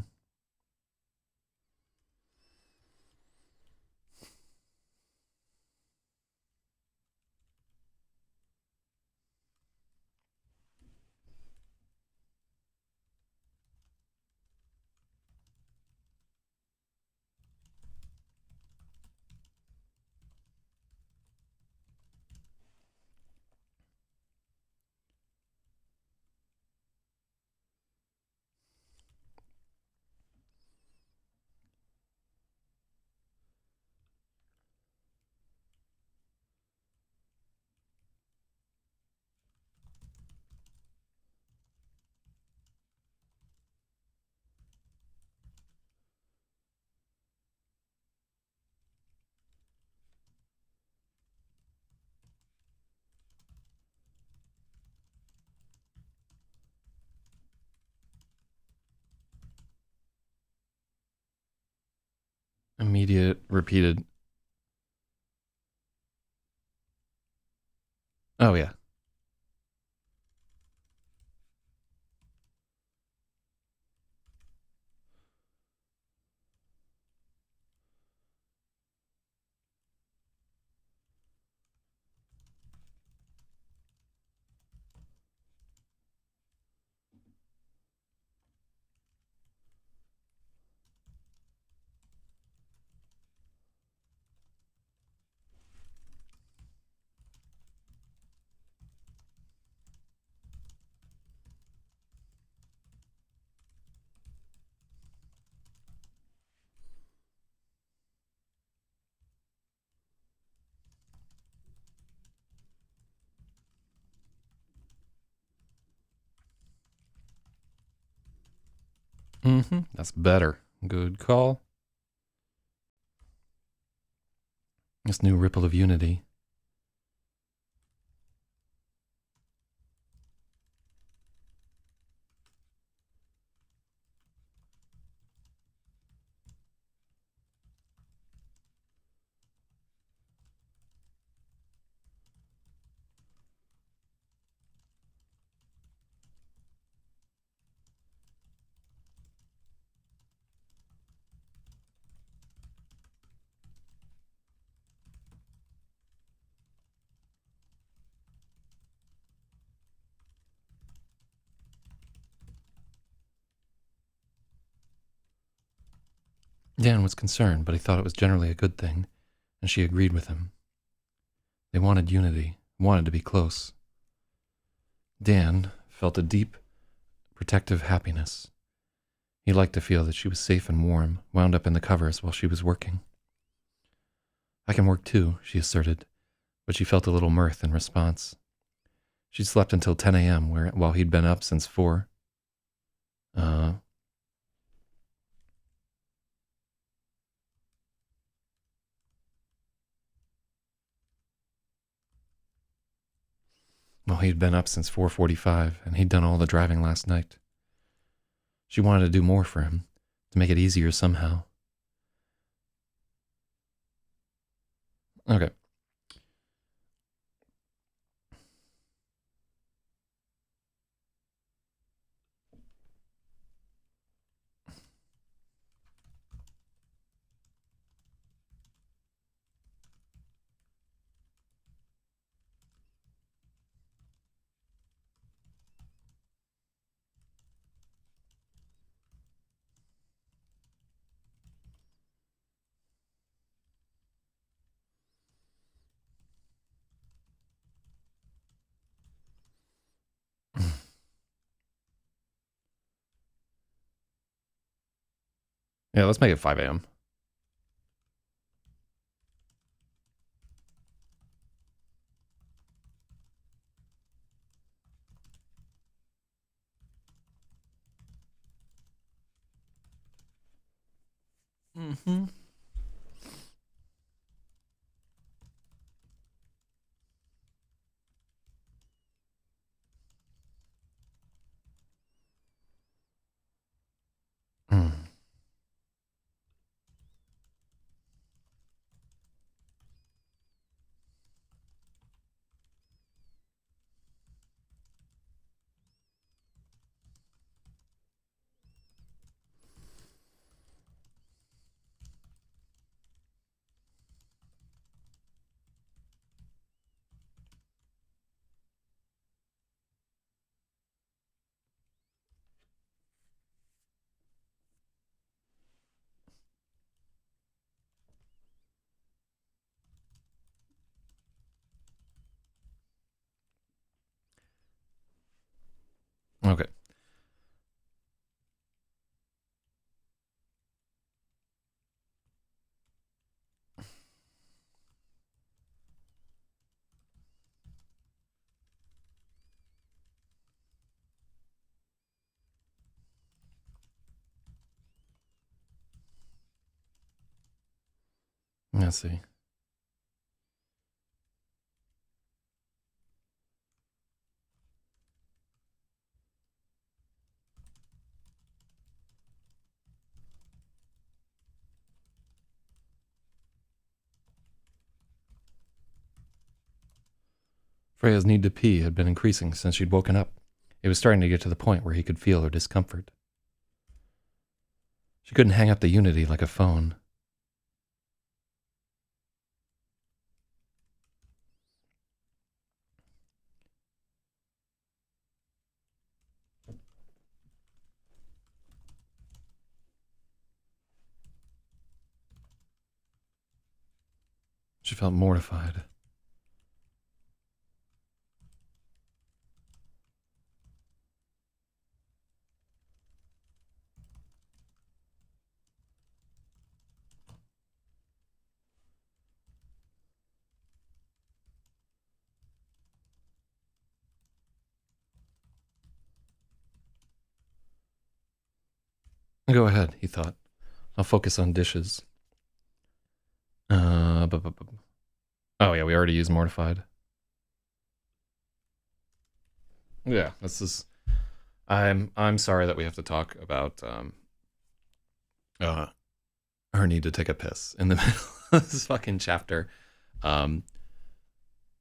Speaker 1: Immediate, repeated. Oh, yeah. Mm-hmm. That's better. Good call. This new ripple of unity. Dan was concerned, but he thought it was generally a good thing, and she agreed with him. They wanted unity, wanted to be close. Dan felt a deep, protective happiness. He liked to feel that she was safe and warm, wound up in the covers while she was working. I can work too, she asserted, but she felt a little mirth in response. She'd slept until 10 a.m. While he'd been up since 4. Well, he'd been up since 4:45, and he'd done all the driving last night. She wanted to do more for him, to make it easier somehow. Okay. Yeah, let's make it 5 a.m. Mm-hmm. Mm. Okay. Let's see. Freya's need to pee had been increasing since she'd woken up. It was starting to get to the point where he could feel her discomfort. She couldn't hang up the Unity like a phone. She felt mortified. Go ahead, he thought. I'll focus on dishes. Oh yeah, we already used mortified. Yeah, this is. I'm sorry that we have to talk about uh her need to take a piss in the middle of this fucking chapter. Um,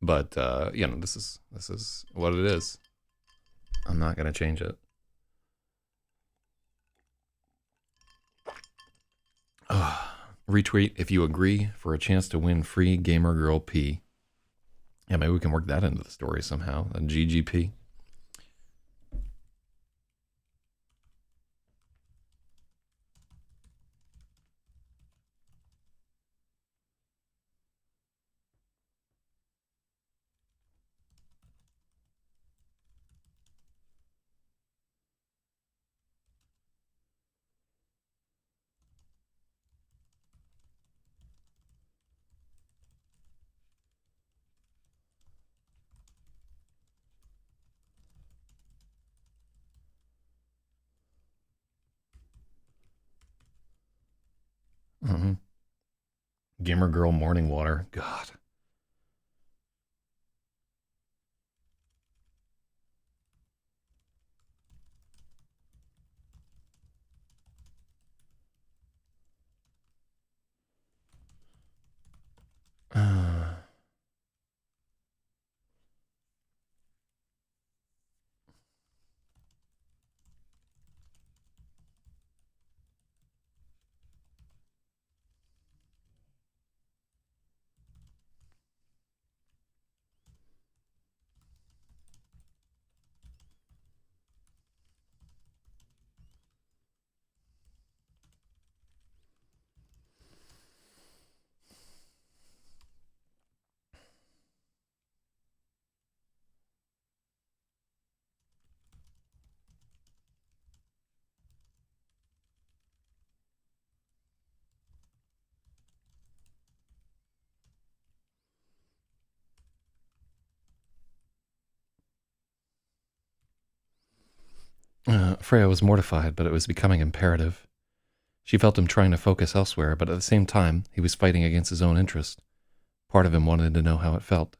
Speaker 1: but this is what it is. I'm not gonna change it. Retweet if you agree for a chance to win free Gamer Girl P. Yeah, maybe we can work that into the story somehow. A GGP. Mm-hmm. Gamer Girl morning water. God. Uh, Freya was mortified, but it was becoming imperative. She felt him trying to focus elsewhere, but at the same time, he was fighting against his own interest. Part of him wanted to know how it felt.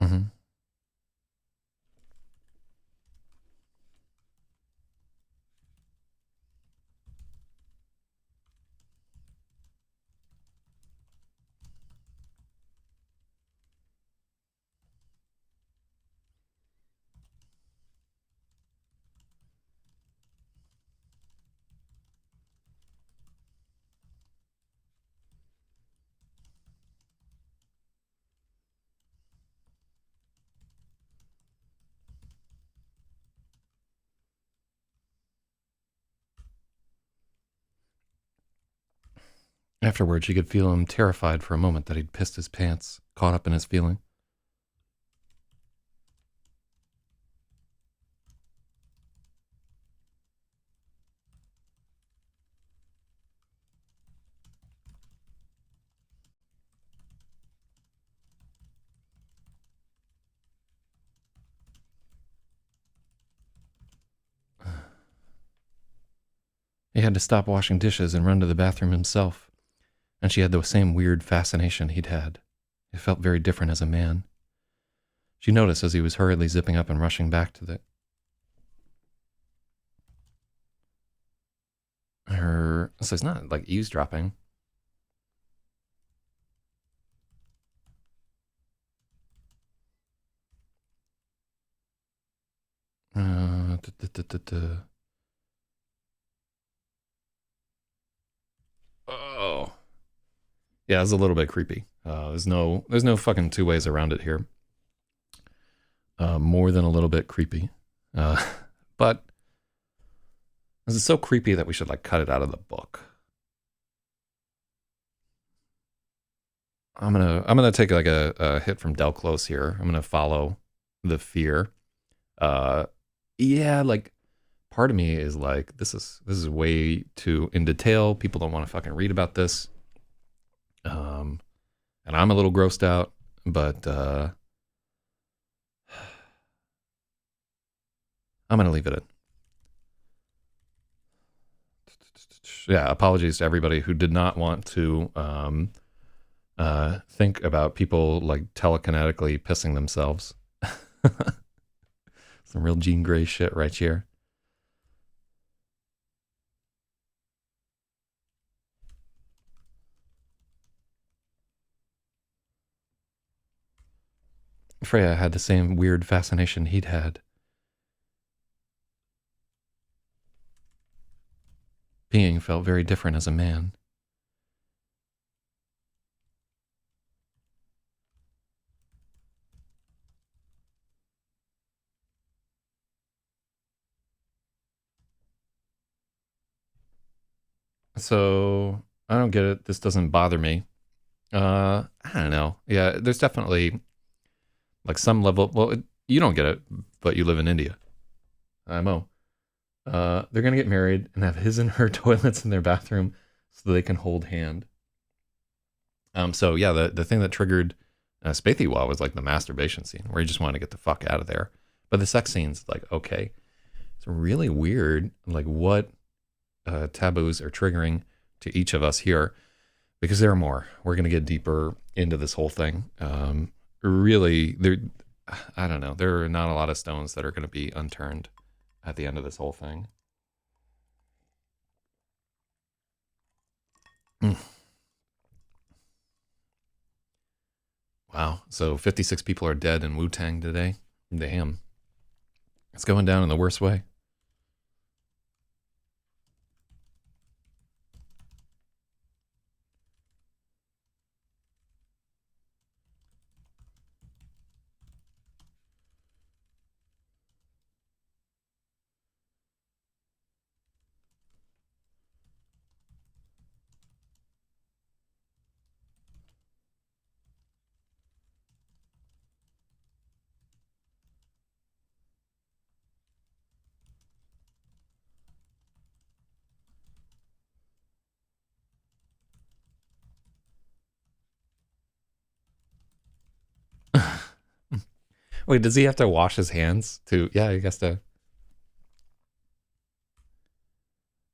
Speaker 1: Mm-hmm. Afterward, she could feel him terrified for a moment that he'd pissed his pants, caught up in his feeling. He had to stop washing dishes and run to the bathroom himself, and she had the same weird fascination he'd had. It felt very different as a man. She noticed as he was hurriedly zipping up and rushing back to the... So it's not like eavesdropping. Uh, duh, duh, duh, duh, duh. Oh. Yeah, it's a little bit creepy. There's no fucking two ways around it here. More than a little bit creepy. Uh, but this is so creepy that we should like cut it out of the book. I'm gonna take like a hit from Del Close here. I'm gonna follow the fear. Uh, yeah, like part of me is like this is way too in detail. People don't want to fucking read about this. Um, and I'm a little grossed out, but I'm gonna leave it at. Yeah, apologies to everybody who did not want to think about people like telekinetically pissing themselves. Some real Jean Grey shit right here. Freya had the same weird fascination he'd had. Being felt very different as a man. So I don't get it. This doesn't bother me. I don't know. Yeah, there's definitely like some level. Well, you don't get it, but you live in India. IMO. They're gonna get married and have his and her toilets in their bathroom so they can hold hand. So yeah, the thing that triggered Spaethiwa was like the masturbation scene where he just wanted to get the fuck out of there. But the sex scene's like okay, it's really weird. Like what taboos are triggering to each of us here because there are more. We're gonna get deeper into this whole thing. Really, there. I don't know. There are not a lot of stones that are going to be unturned at the end of this whole thing. Mm. Wow. So 56 people are dead in Wu-Tang today. Damn. It's going down in the worst way. Wait, does he have to wash his hands too? Yeah, he has to.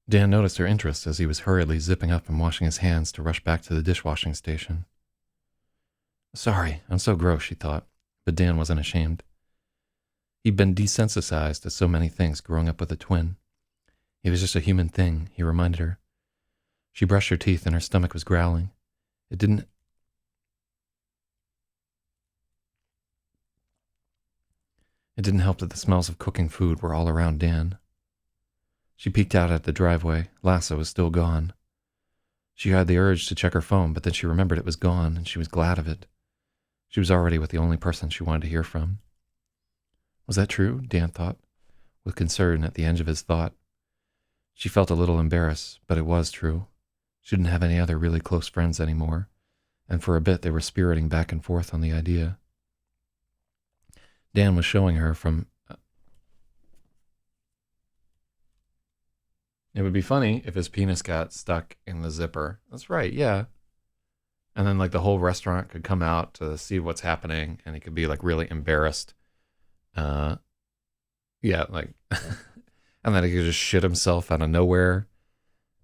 Speaker 1: Dan noticed her interest as he was hurriedly zipping up and washing his hands to rush back to the dishwashing station. Sorry, I'm so gross, she thought, but Dan wasn't ashamed. He'd been desensitized to so many things growing up with a twin. He was just a human thing, he reminded her. She brushed her teeth and her stomach was growling. It didn't help that the smells of cooking food were all around Dan. She peeked out at the driveway. Lasso was still gone. She had the urge to check her phone, but then she remembered it was gone, and she was glad of it. She was already with the only person she wanted to hear from. Was that true? Dan thought, with concern at the end of his thought. She felt a little embarrassed, but it was true. She didn't have any other really close friends anymore, and for a bit they were spiriting back and forth on the idea. Dan was showing her from... It would be funny if his penis got stuck in the zipper. That's right, yeah. And then, like, the whole restaurant could come out to see what's happening, and he could be, like, really embarrassed. Yeah, like... and then he could just shit himself out of nowhere,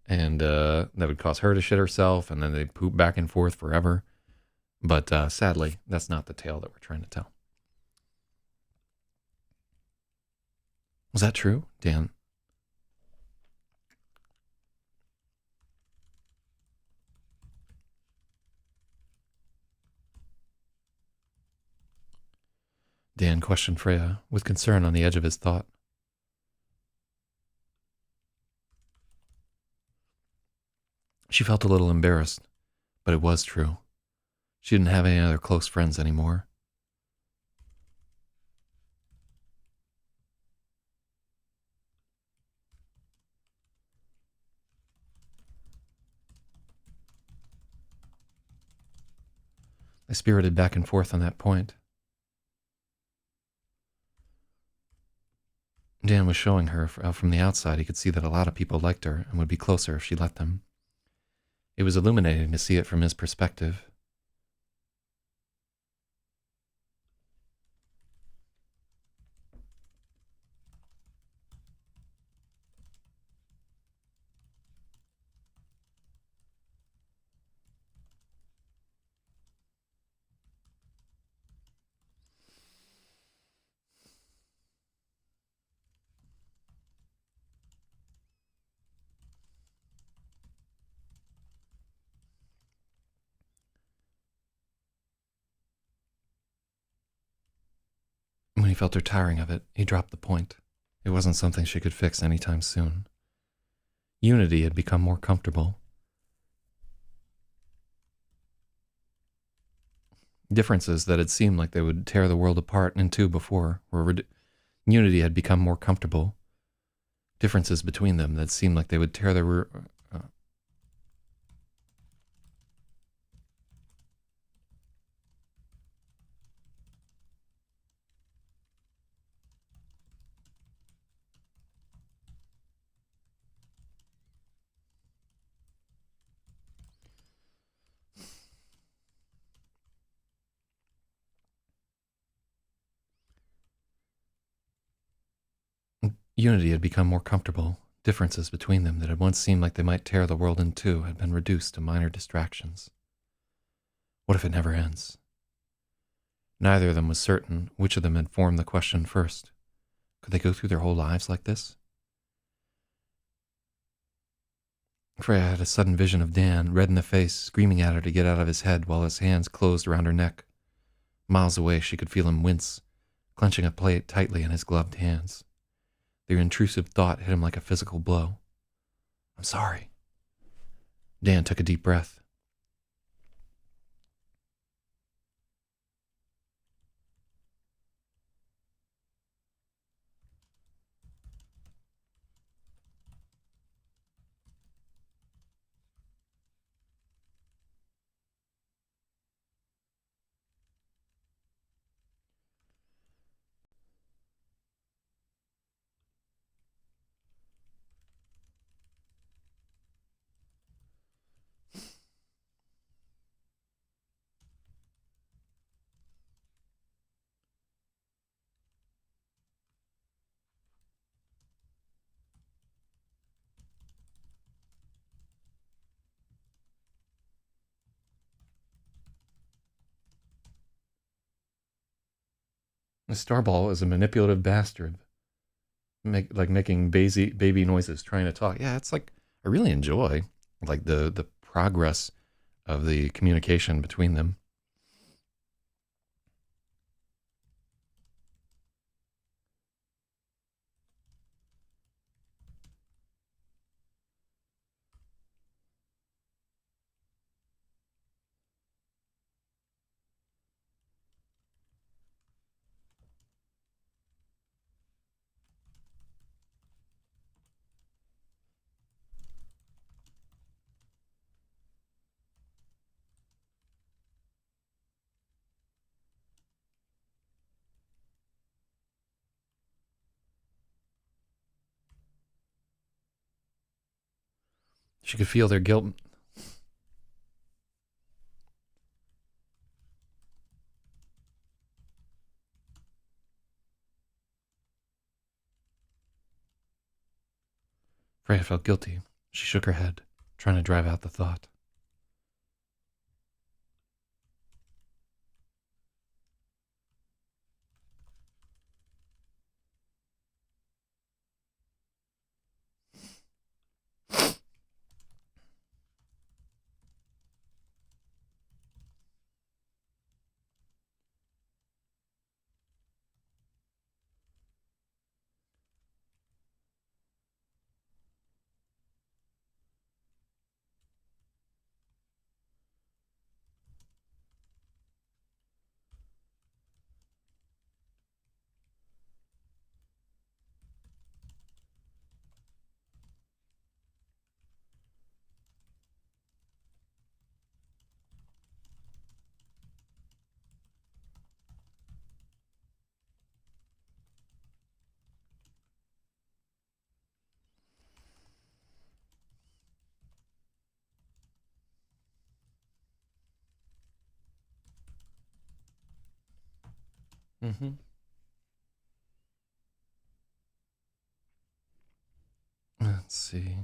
Speaker 1: and that would cause her to shit herself, and then they'd poop back and forth forever. But sadly, that's not the tale that we're trying to tell. Was that true, Dan? Dan questioned Freya, with concern on the edge of his thought. She felt a little embarrassed, but it was true. She didn't have any other close friends anymore. I spirited back and forth on that point. Dan was showing her how from the outside he could see that a lot of people liked her and would be closer if she let them. It was illuminating to see it from his perspective. When he felt her tiring of it, he dropped the point. It wasn't something she could fix anytime soon. Unity had become more comfortable. Differences that had seemed like they would tear the world apart in two before Unity had become more comfortable. Differences between them that seemed like they would tear the... Unity had become more comfortable. Differences between them that had once seemed like they might tear the world in two had been reduced to minor distractions. What if it never ends? Neither of them was certain which of them had formed the question first. Could they go through their whole lives like this? Freya had a sudden vision of Dan, red in the face, screaming at her to get out of his head while his hands closed around her neck. Miles away, she could feel him wince, clenching a plate tightly in his gloved hands. Their intrusive thought hit him like a physical blow. I'm sorry. Dan took a deep breath. The Starball is a manipulative bastard, making baby noises, trying to talk. Yeah, it's like I really enjoy like the progress of the communication between them. She could feel their guilt. Freya felt guilty. She shook her head, trying to drive out the thought. Mm-hmm. Let's see.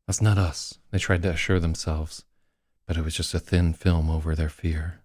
Speaker 1: That's not us, they tried to assure themselves, but it was just a thin film over their fear.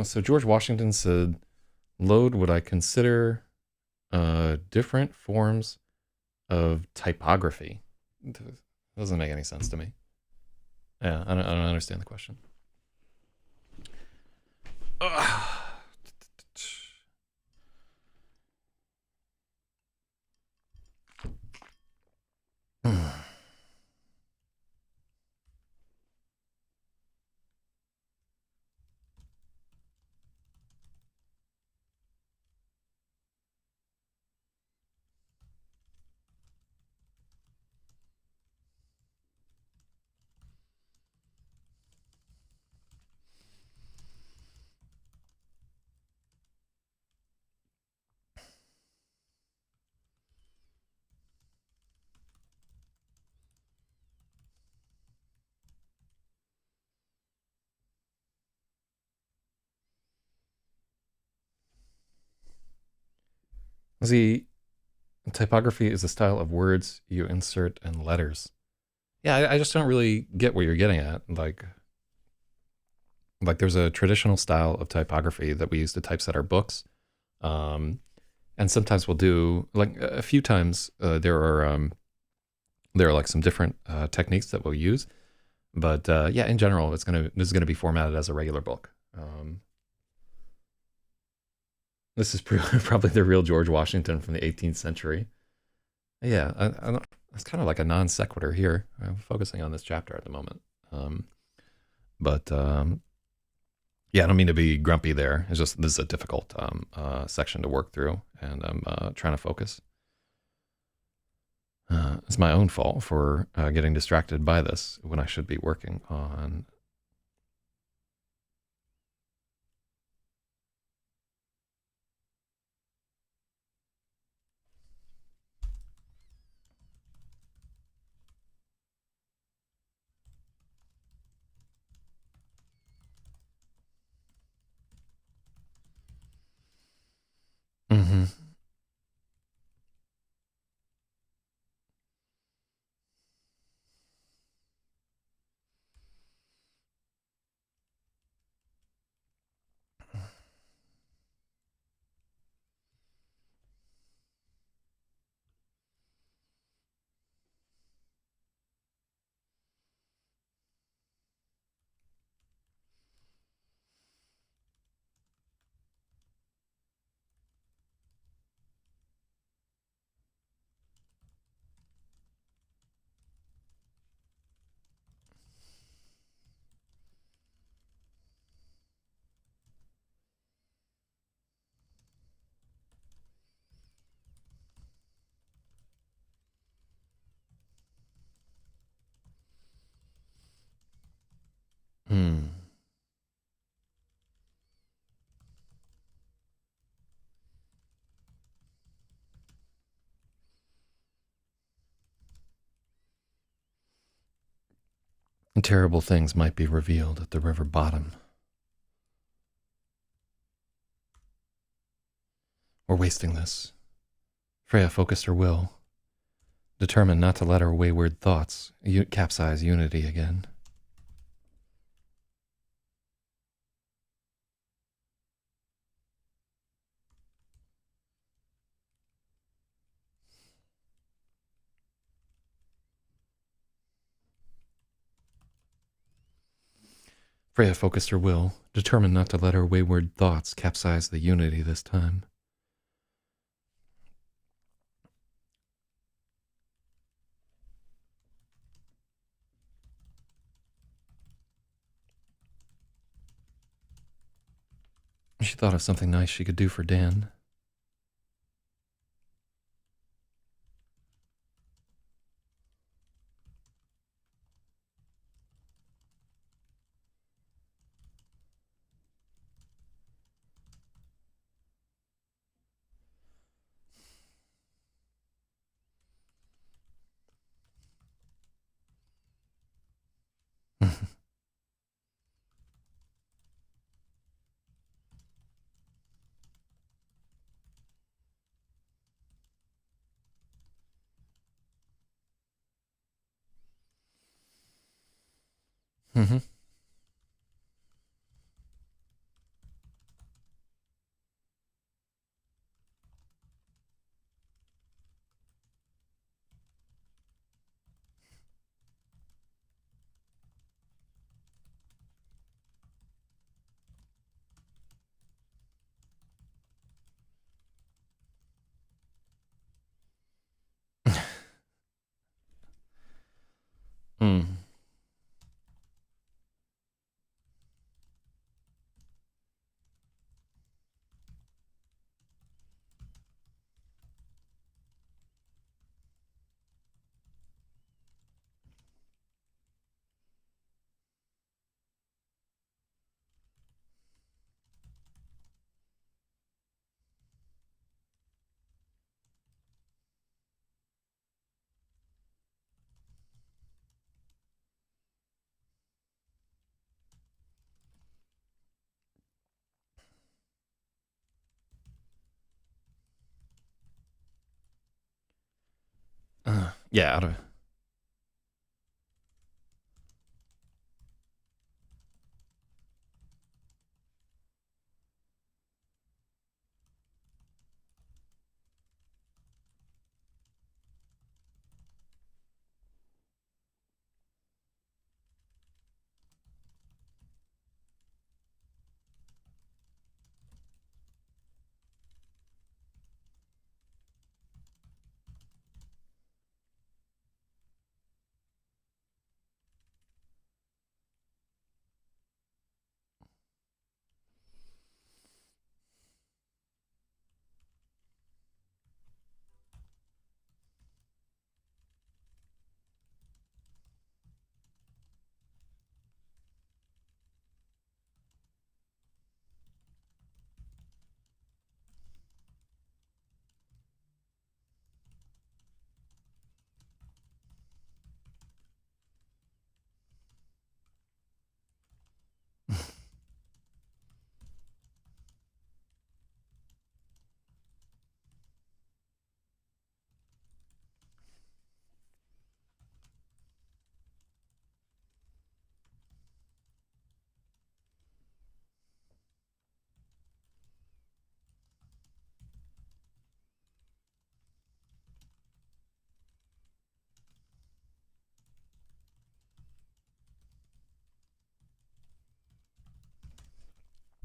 Speaker 1: So George Washington said, load what I consider different forms of typography. Doesn't make any sense to me. Yeah, I don't understand the question. See, typography is a style of words you insert in letters. Yeah, I just don't really get what you're getting at. Like there's a traditional style of typography that we use to typeset our books. And sometimes we'll do like a few times there are like some different techniques that we'll use. But yeah, in general, this is gonna be formatted as a regular book. This is probably the real George Washington from the 18th century. Yeah, I don't, it's kind of like a non sequitur here. I'm focusing on this chapter at the moment. Um, but yeah, I don't mean to be grumpy there. It's just this is a difficult section to work through, and I'm trying to focus. It's my own fault for getting distracted by this when I should be working on. Mm-hmm. Mm. Terrible things might be revealed at the river bottom. We're wasting this. Freya focused her will, determined not to let her wayward thoughts capsize unity again. Freya focused her will, determined not to let her wayward thoughts capsize the unity this time. She thought of something nice she could do for Dan. Mm-hmm. Mm. Yeah, out of.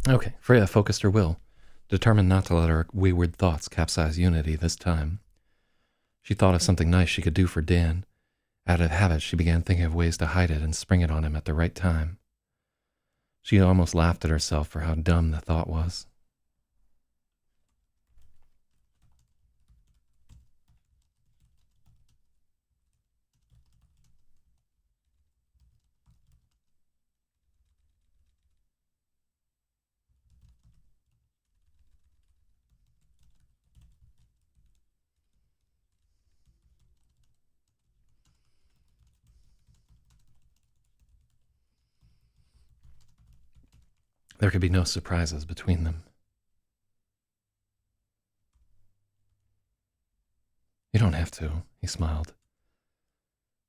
Speaker 1: Okay, Freya focused her will, determined not to let her wayward thoughts capsize unity this time. She thought of something nice she could do for Dan. Out of habit, she began thinking of ways to hide it and spring it on him at the right time. She almost laughed at herself for how dumb the thought was. There could be no surprises between them. You don't have to, he smiled.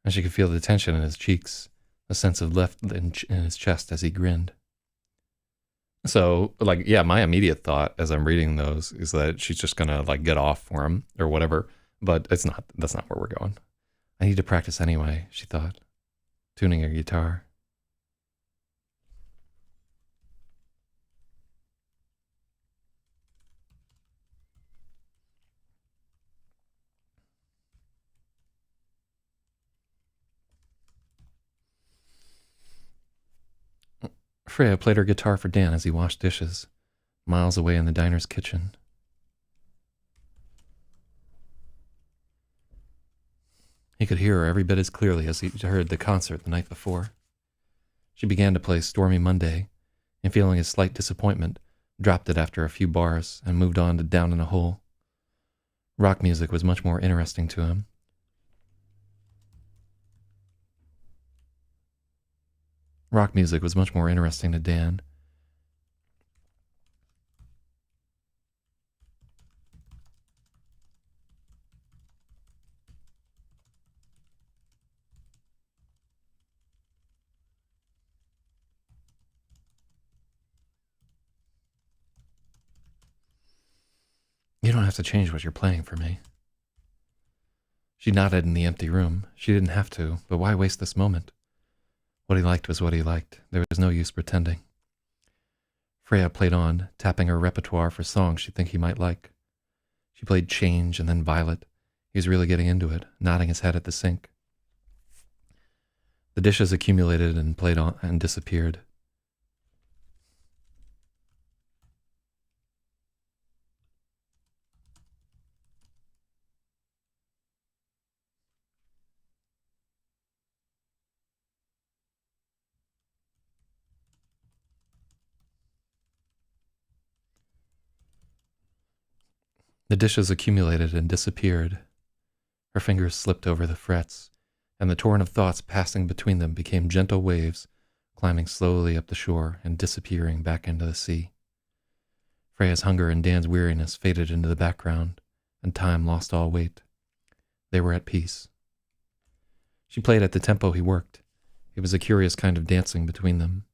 Speaker 1: And she could feel the tension in his cheeks, a sense of lift in his chest as he grinned. So, like, yeah, my immediate thought as I'm reading those is that she's just gonna, like, get off for him or whatever. But it's not. That's not where we're going. I need to practice anyway, she thought, tuning her guitar. Freya played her guitar for Dan as he washed dishes, miles away in the diner's kitchen. He could hear her every bit as clearly as he heard the concert the night before. She began to play Stormy Monday, and feeling a slight disappointment, dropped it after a few bars and moved on to Down in a Hole. Rock music was much more interesting to him. Rock music was much more interesting to Dan. You don't have to change what you're playing for me. She nodded in the empty room. She didn't have to, but why waste this moment? What he liked was what he liked. There was no use pretending. Freya played on, tapping her repertoire for songs she'd think he might like. She played Change and then Violet. He was really getting into it, nodding his head at the sink. The dishes accumulated and played on and disappeared. The dishes accumulated and disappeared. Her fingers slipped over the frets, and the torrent of thoughts passing between them became gentle waves, climbing slowly up the shore and disappearing back into the sea. Freya's hunger and Dan's weariness faded into the background, and time lost all weight. They were at peace. She played at the tempo he worked. It was a curious kind of dancing between them.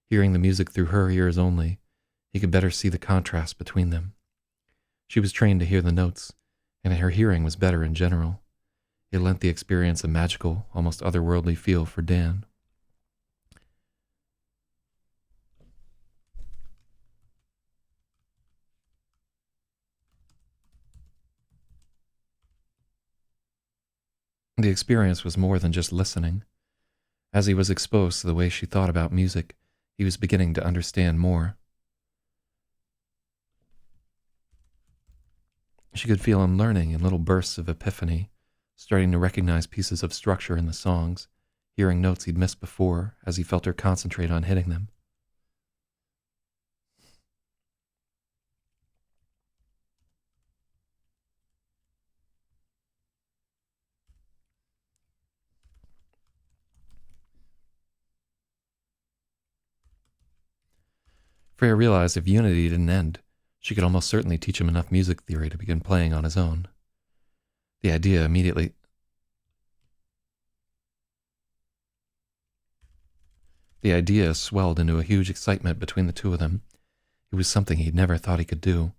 Speaker 1: Hearing the music through her ears only, he could better see the contrast between them. She was trained to hear the notes, and her hearing was better in general. It lent the experience a magical, almost otherworldly feel for Dan. The experience was more than just listening. As he was exposed to the way she thought about music, he was beginning to understand more. She could feel him learning in little bursts of epiphany, starting to recognize pieces of structure in the songs, hearing notes he'd missed before as he felt her concentrate on hitting them. Freya realized if Unity didn't end, she could almost certainly teach him enough music theory to begin playing on his own. The idea swelled into a huge excitement between the two of them. It was something he'd never thought he could do,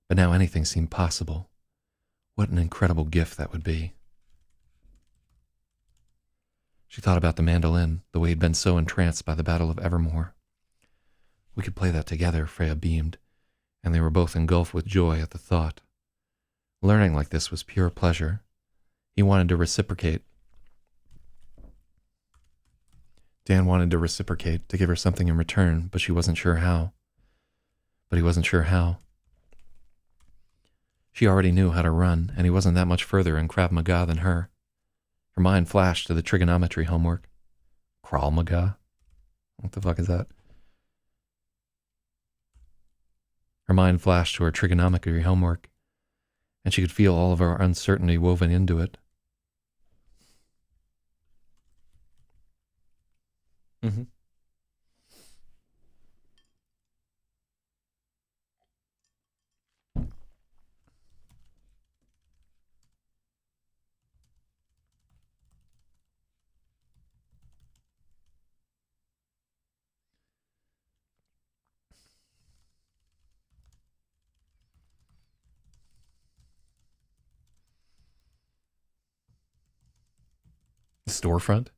Speaker 1: but now anything seemed possible. What an incredible gift that would be. She thought about the mandolin, the way he'd been so entranced by the Battle of Evermore. We could play that together, Freya beamed, and they were both engulfed with joy at the thought. Learning like this was pure pleasure. He wanted to reciprocate. Dan wanted to reciprocate, to give her something in return, but he wasn't sure how. She already knew how to run, and he wasn't that much further in Krav Maga than her. Her mind flashed to the trigonometry homework. Krav Maga? What the fuck is that? Her mind flashed to her trigonometry homework, and she could feel all of her uncertainty woven into it. Mm-hmm. The storefront?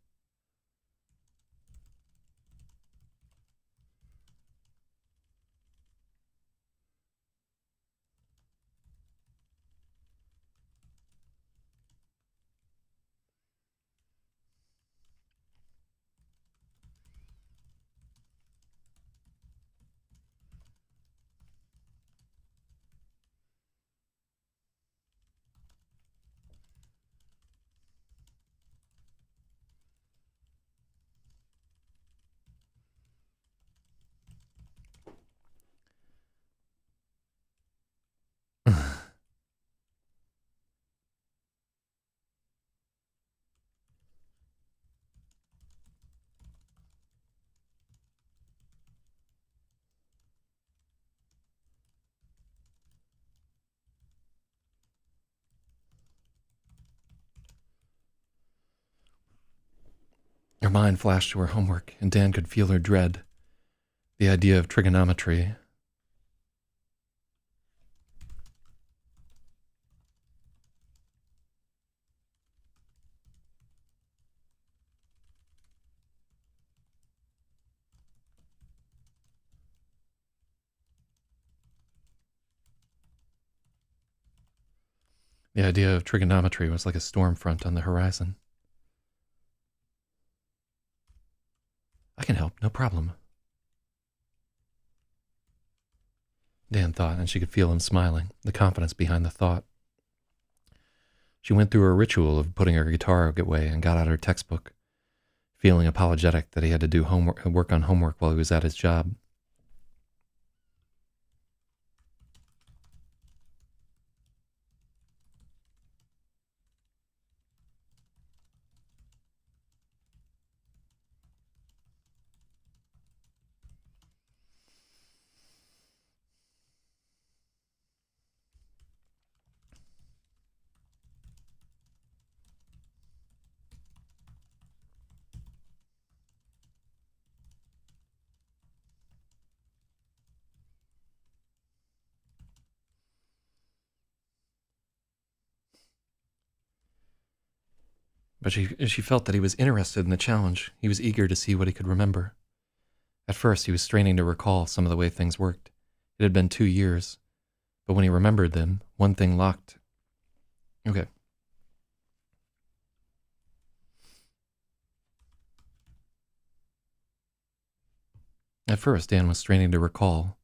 Speaker 1: Her mind flashed to her homework, and Dan could feel her dread. The idea of trigonometry. The idea of trigonometry was like a storm front on the horizon. I can help, no problem, Dan thought, and she could feel him smiling, the confidence behind the thought. She went through her ritual of putting her guitar away and got out her textbook, feeling apologetic that he had to do work on homework while he was at his job. But she felt that he was interested in the challenge. He was eager to see what he could remember. At first, he was straining to recall some of the way things worked. It had been 2 years, but when he remembered them, one thing locked. Okay. At first, Dan was straining to recall.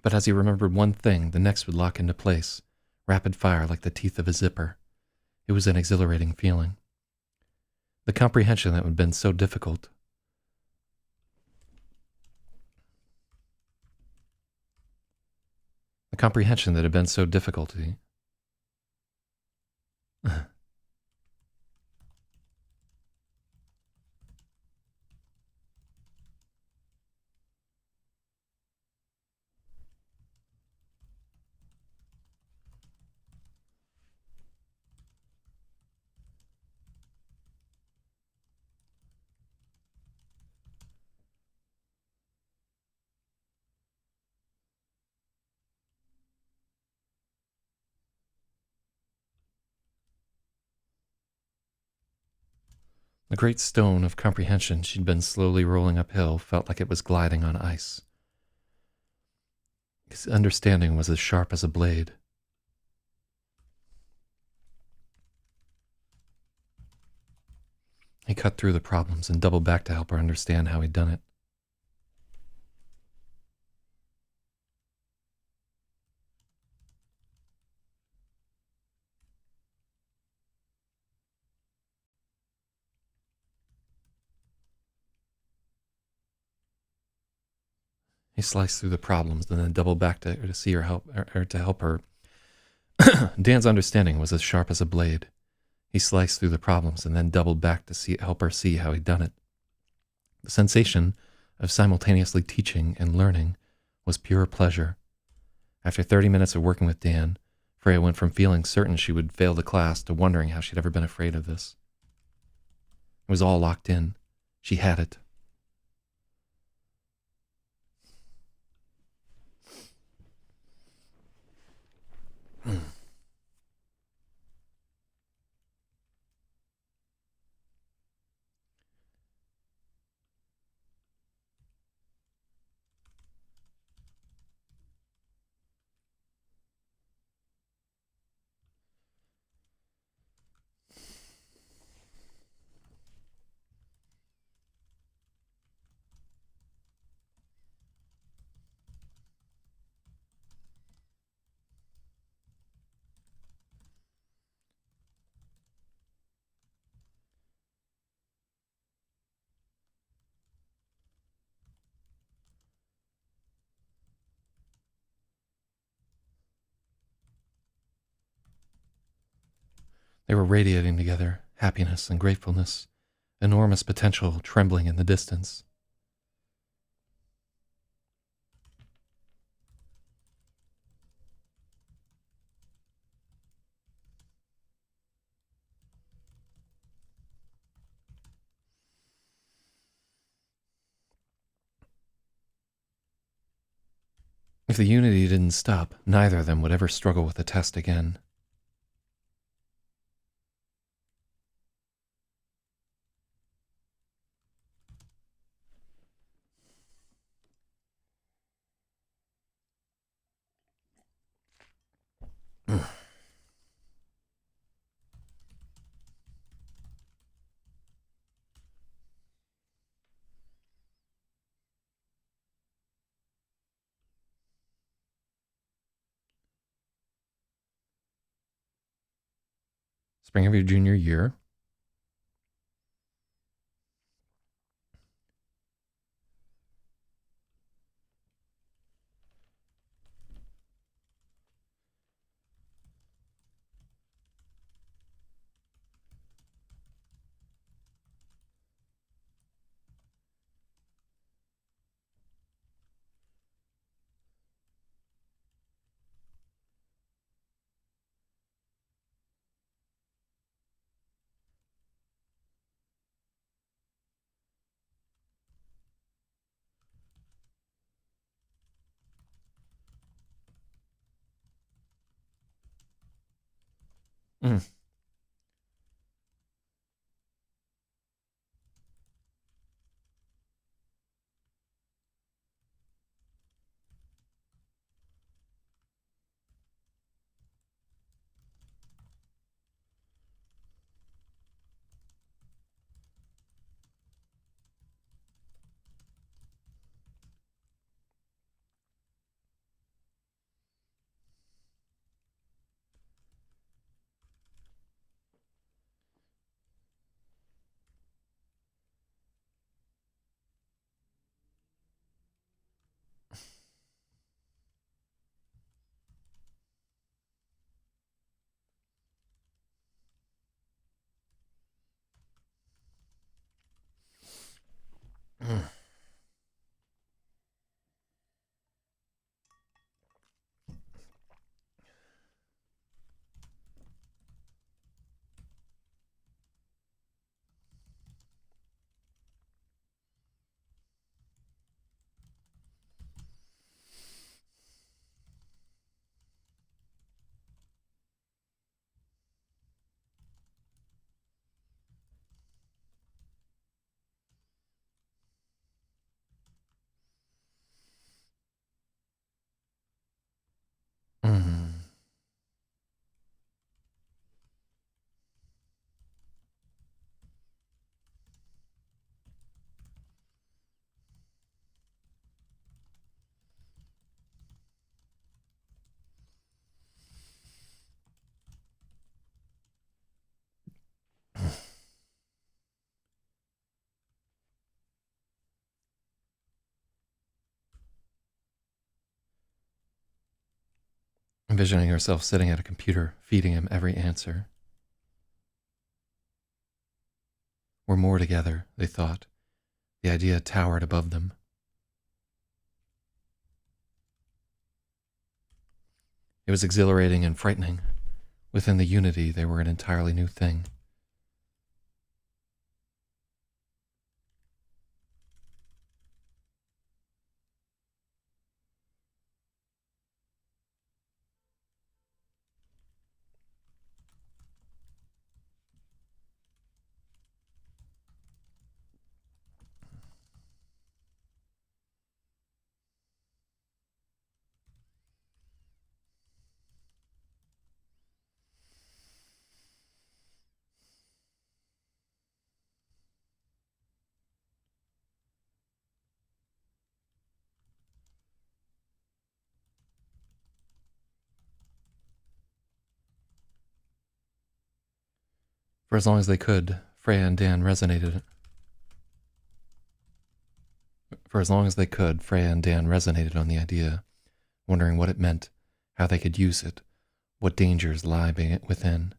Speaker 1: But as he remembered one thing, the next would lock into place, rapid fire like the teeth of a zipper. It was an exhilarating feeling. The comprehension that had been so difficult. The comprehension that had been so difficult. The great stone of comprehension she'd been slowly rolling uphill felt like it was gliding on ice. His understanding was as sharp as a blade. He cut through the problems and doubled back to help her understand how he'd done it. He sliced through the problems and then doubled back to see her help, or to help her. Dan's understanding was as sharp as a blade. He sliced through the problems and then doubled back to help her see how he'd done it. The sensation of simultaneously teaching and learning was pure pleasure. After 30 minutes of working with Dan, Freya went from feeling certain she would fail the class to wondering how she'd ever been afraid of this. It was all locked in. She had it. They were radiating together, happiness and gratefulness, enormous potential trembling in the distance. If the unity didn't stop, neither of them would ever struggle with the test again. Spring of your junior year. Mm. Mm. Mm. Envisioning herself sitting at a computer, feeding him every answer. We're more together, they thought. The idea towered above them. It was exhilarating and frightening. Within the unity, they were an entirely new thing. For as long as they could, Freya and Dan resonated. For as long as they could, Freya and Dan resonated on the idea, wondering what it meant, how they could use it, what dangers lie within.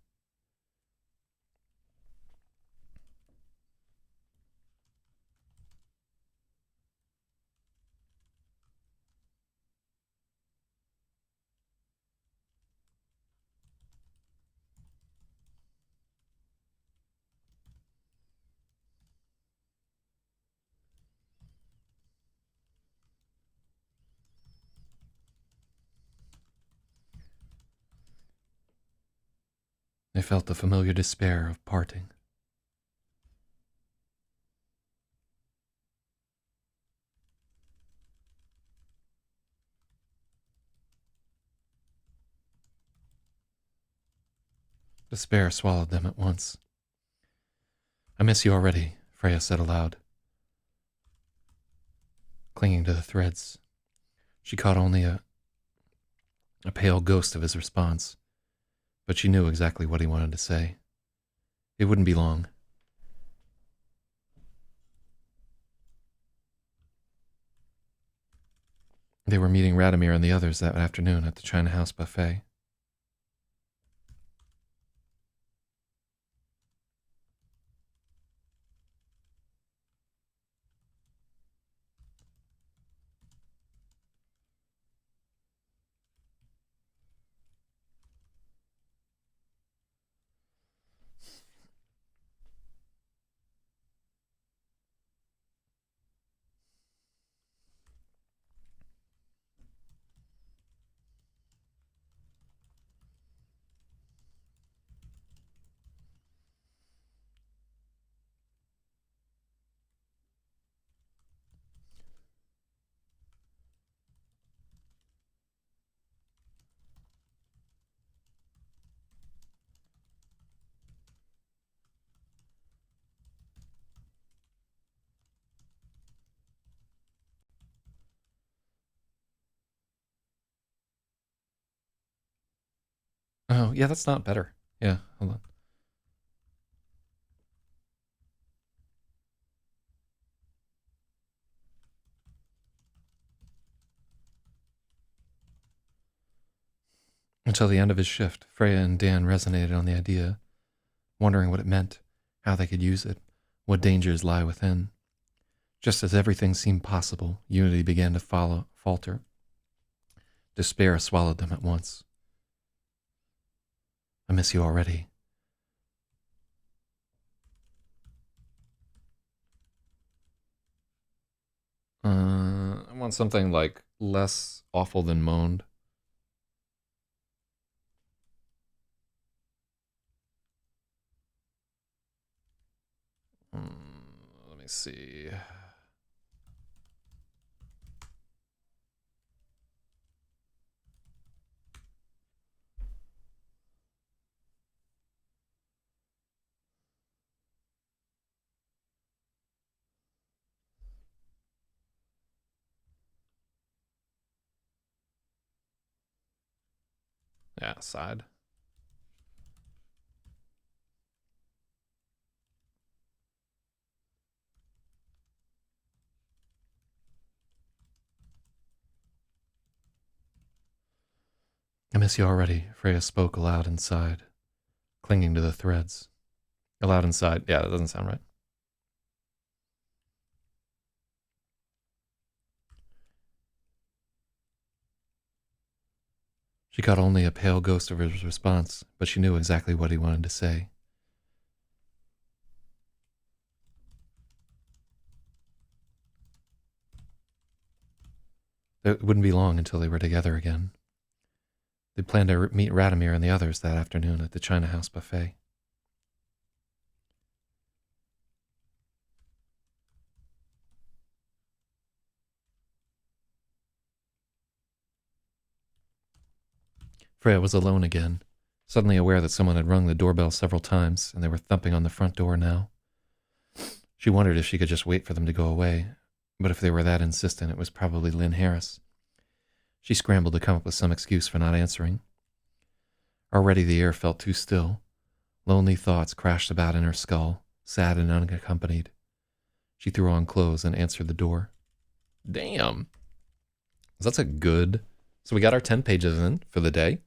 Speaker 1: They felt the familiar despair of parting. Despair swallowed them at once. I miss you already, Freya said aloud, clinging to the threads. She caught only a pale ghost of his response, but she knew exactly what he wanted to say. It wouldn't be long. They were meeting Radomir and the others that afternoon at the China House buffet. Oh, yeah, that's not better. Yeah, hold on. Until the end of his shift, Freya and Dan resonated on the idea, wondering what it meant, how they could use it, what dangers lie within. Just as everything seemed possible, unity began to falter. Despair swallowed them at once. I miss you already. I want something like less awful than moaned. Let me see. Yeah, side. I miss you already, Freya spoke aloud inside, clinging to the threads. Aloud inside. Yeah, that doesn't sound right. She caught only a pale ghost of his response, but she knew exactly what he wanted to say. It wouldn't be long until they were together again. They planned to meet Radomir and the others that afternoon at the China House buffet. Freya was alone again, suddenly aware that someone had rung the doorbell several times and they were thumping on the front door now. She wondered if she could just wait for them to go away, but if they were that insistent, it was probably Lynn Harris. She scrambled to come up with some excuse for not answering. Already the air felt too still. Lonely thoughts crashed about in her skull, sad and unaccompanied. She threw on clothes and answered the door. Damn. That's a good... So we got our 10 pages in for the day.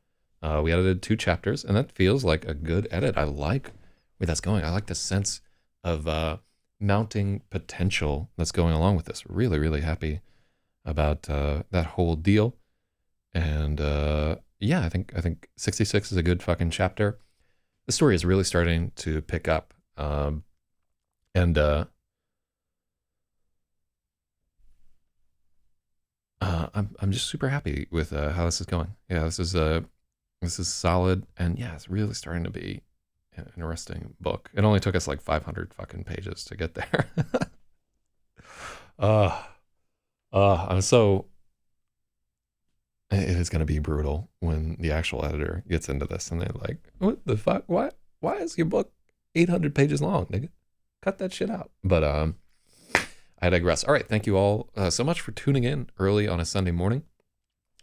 Speaker 1: We edited 2 chapters, and that feels like a good edit. I like where that's going. I like the sense of mounting potential that's going along with this. Really, really happy about that whole deal. And yeah, I think 66 is a good fucking chapter. The story is really starting to pick up. And I'm just super happy with how this is going. Yeah, this is solid, and yeah, it's really starting to be interesting book. It only took us like 500 fucking pages to get there. uh, I'm so. It is going to be brutal when the actual editor gets into this and they're like, "What the fuck? Why is your book 800 pages long, nigga? Cut that shit out." But I digress. All right, thank you all so much for tuning in early on a Sunday morning.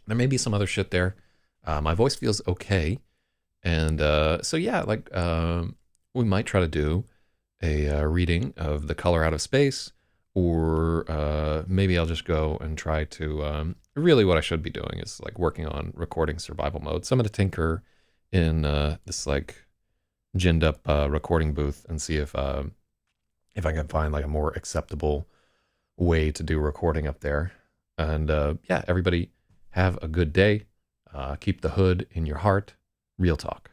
Speaker 1: There may be some other shit there. My voice feels okay, and so yeah, like we might try to do a reading of The Color Out of Space, or maybe I'll just go and try to. Really, what I should be doing is like working on recording survival mode. So I'm gonna tinker in this like ginned up recording booth and see if I can find like a more acceptable way to do recording up there. And yeah, everybody have a good day. Keep the hood in your heart. Real talk.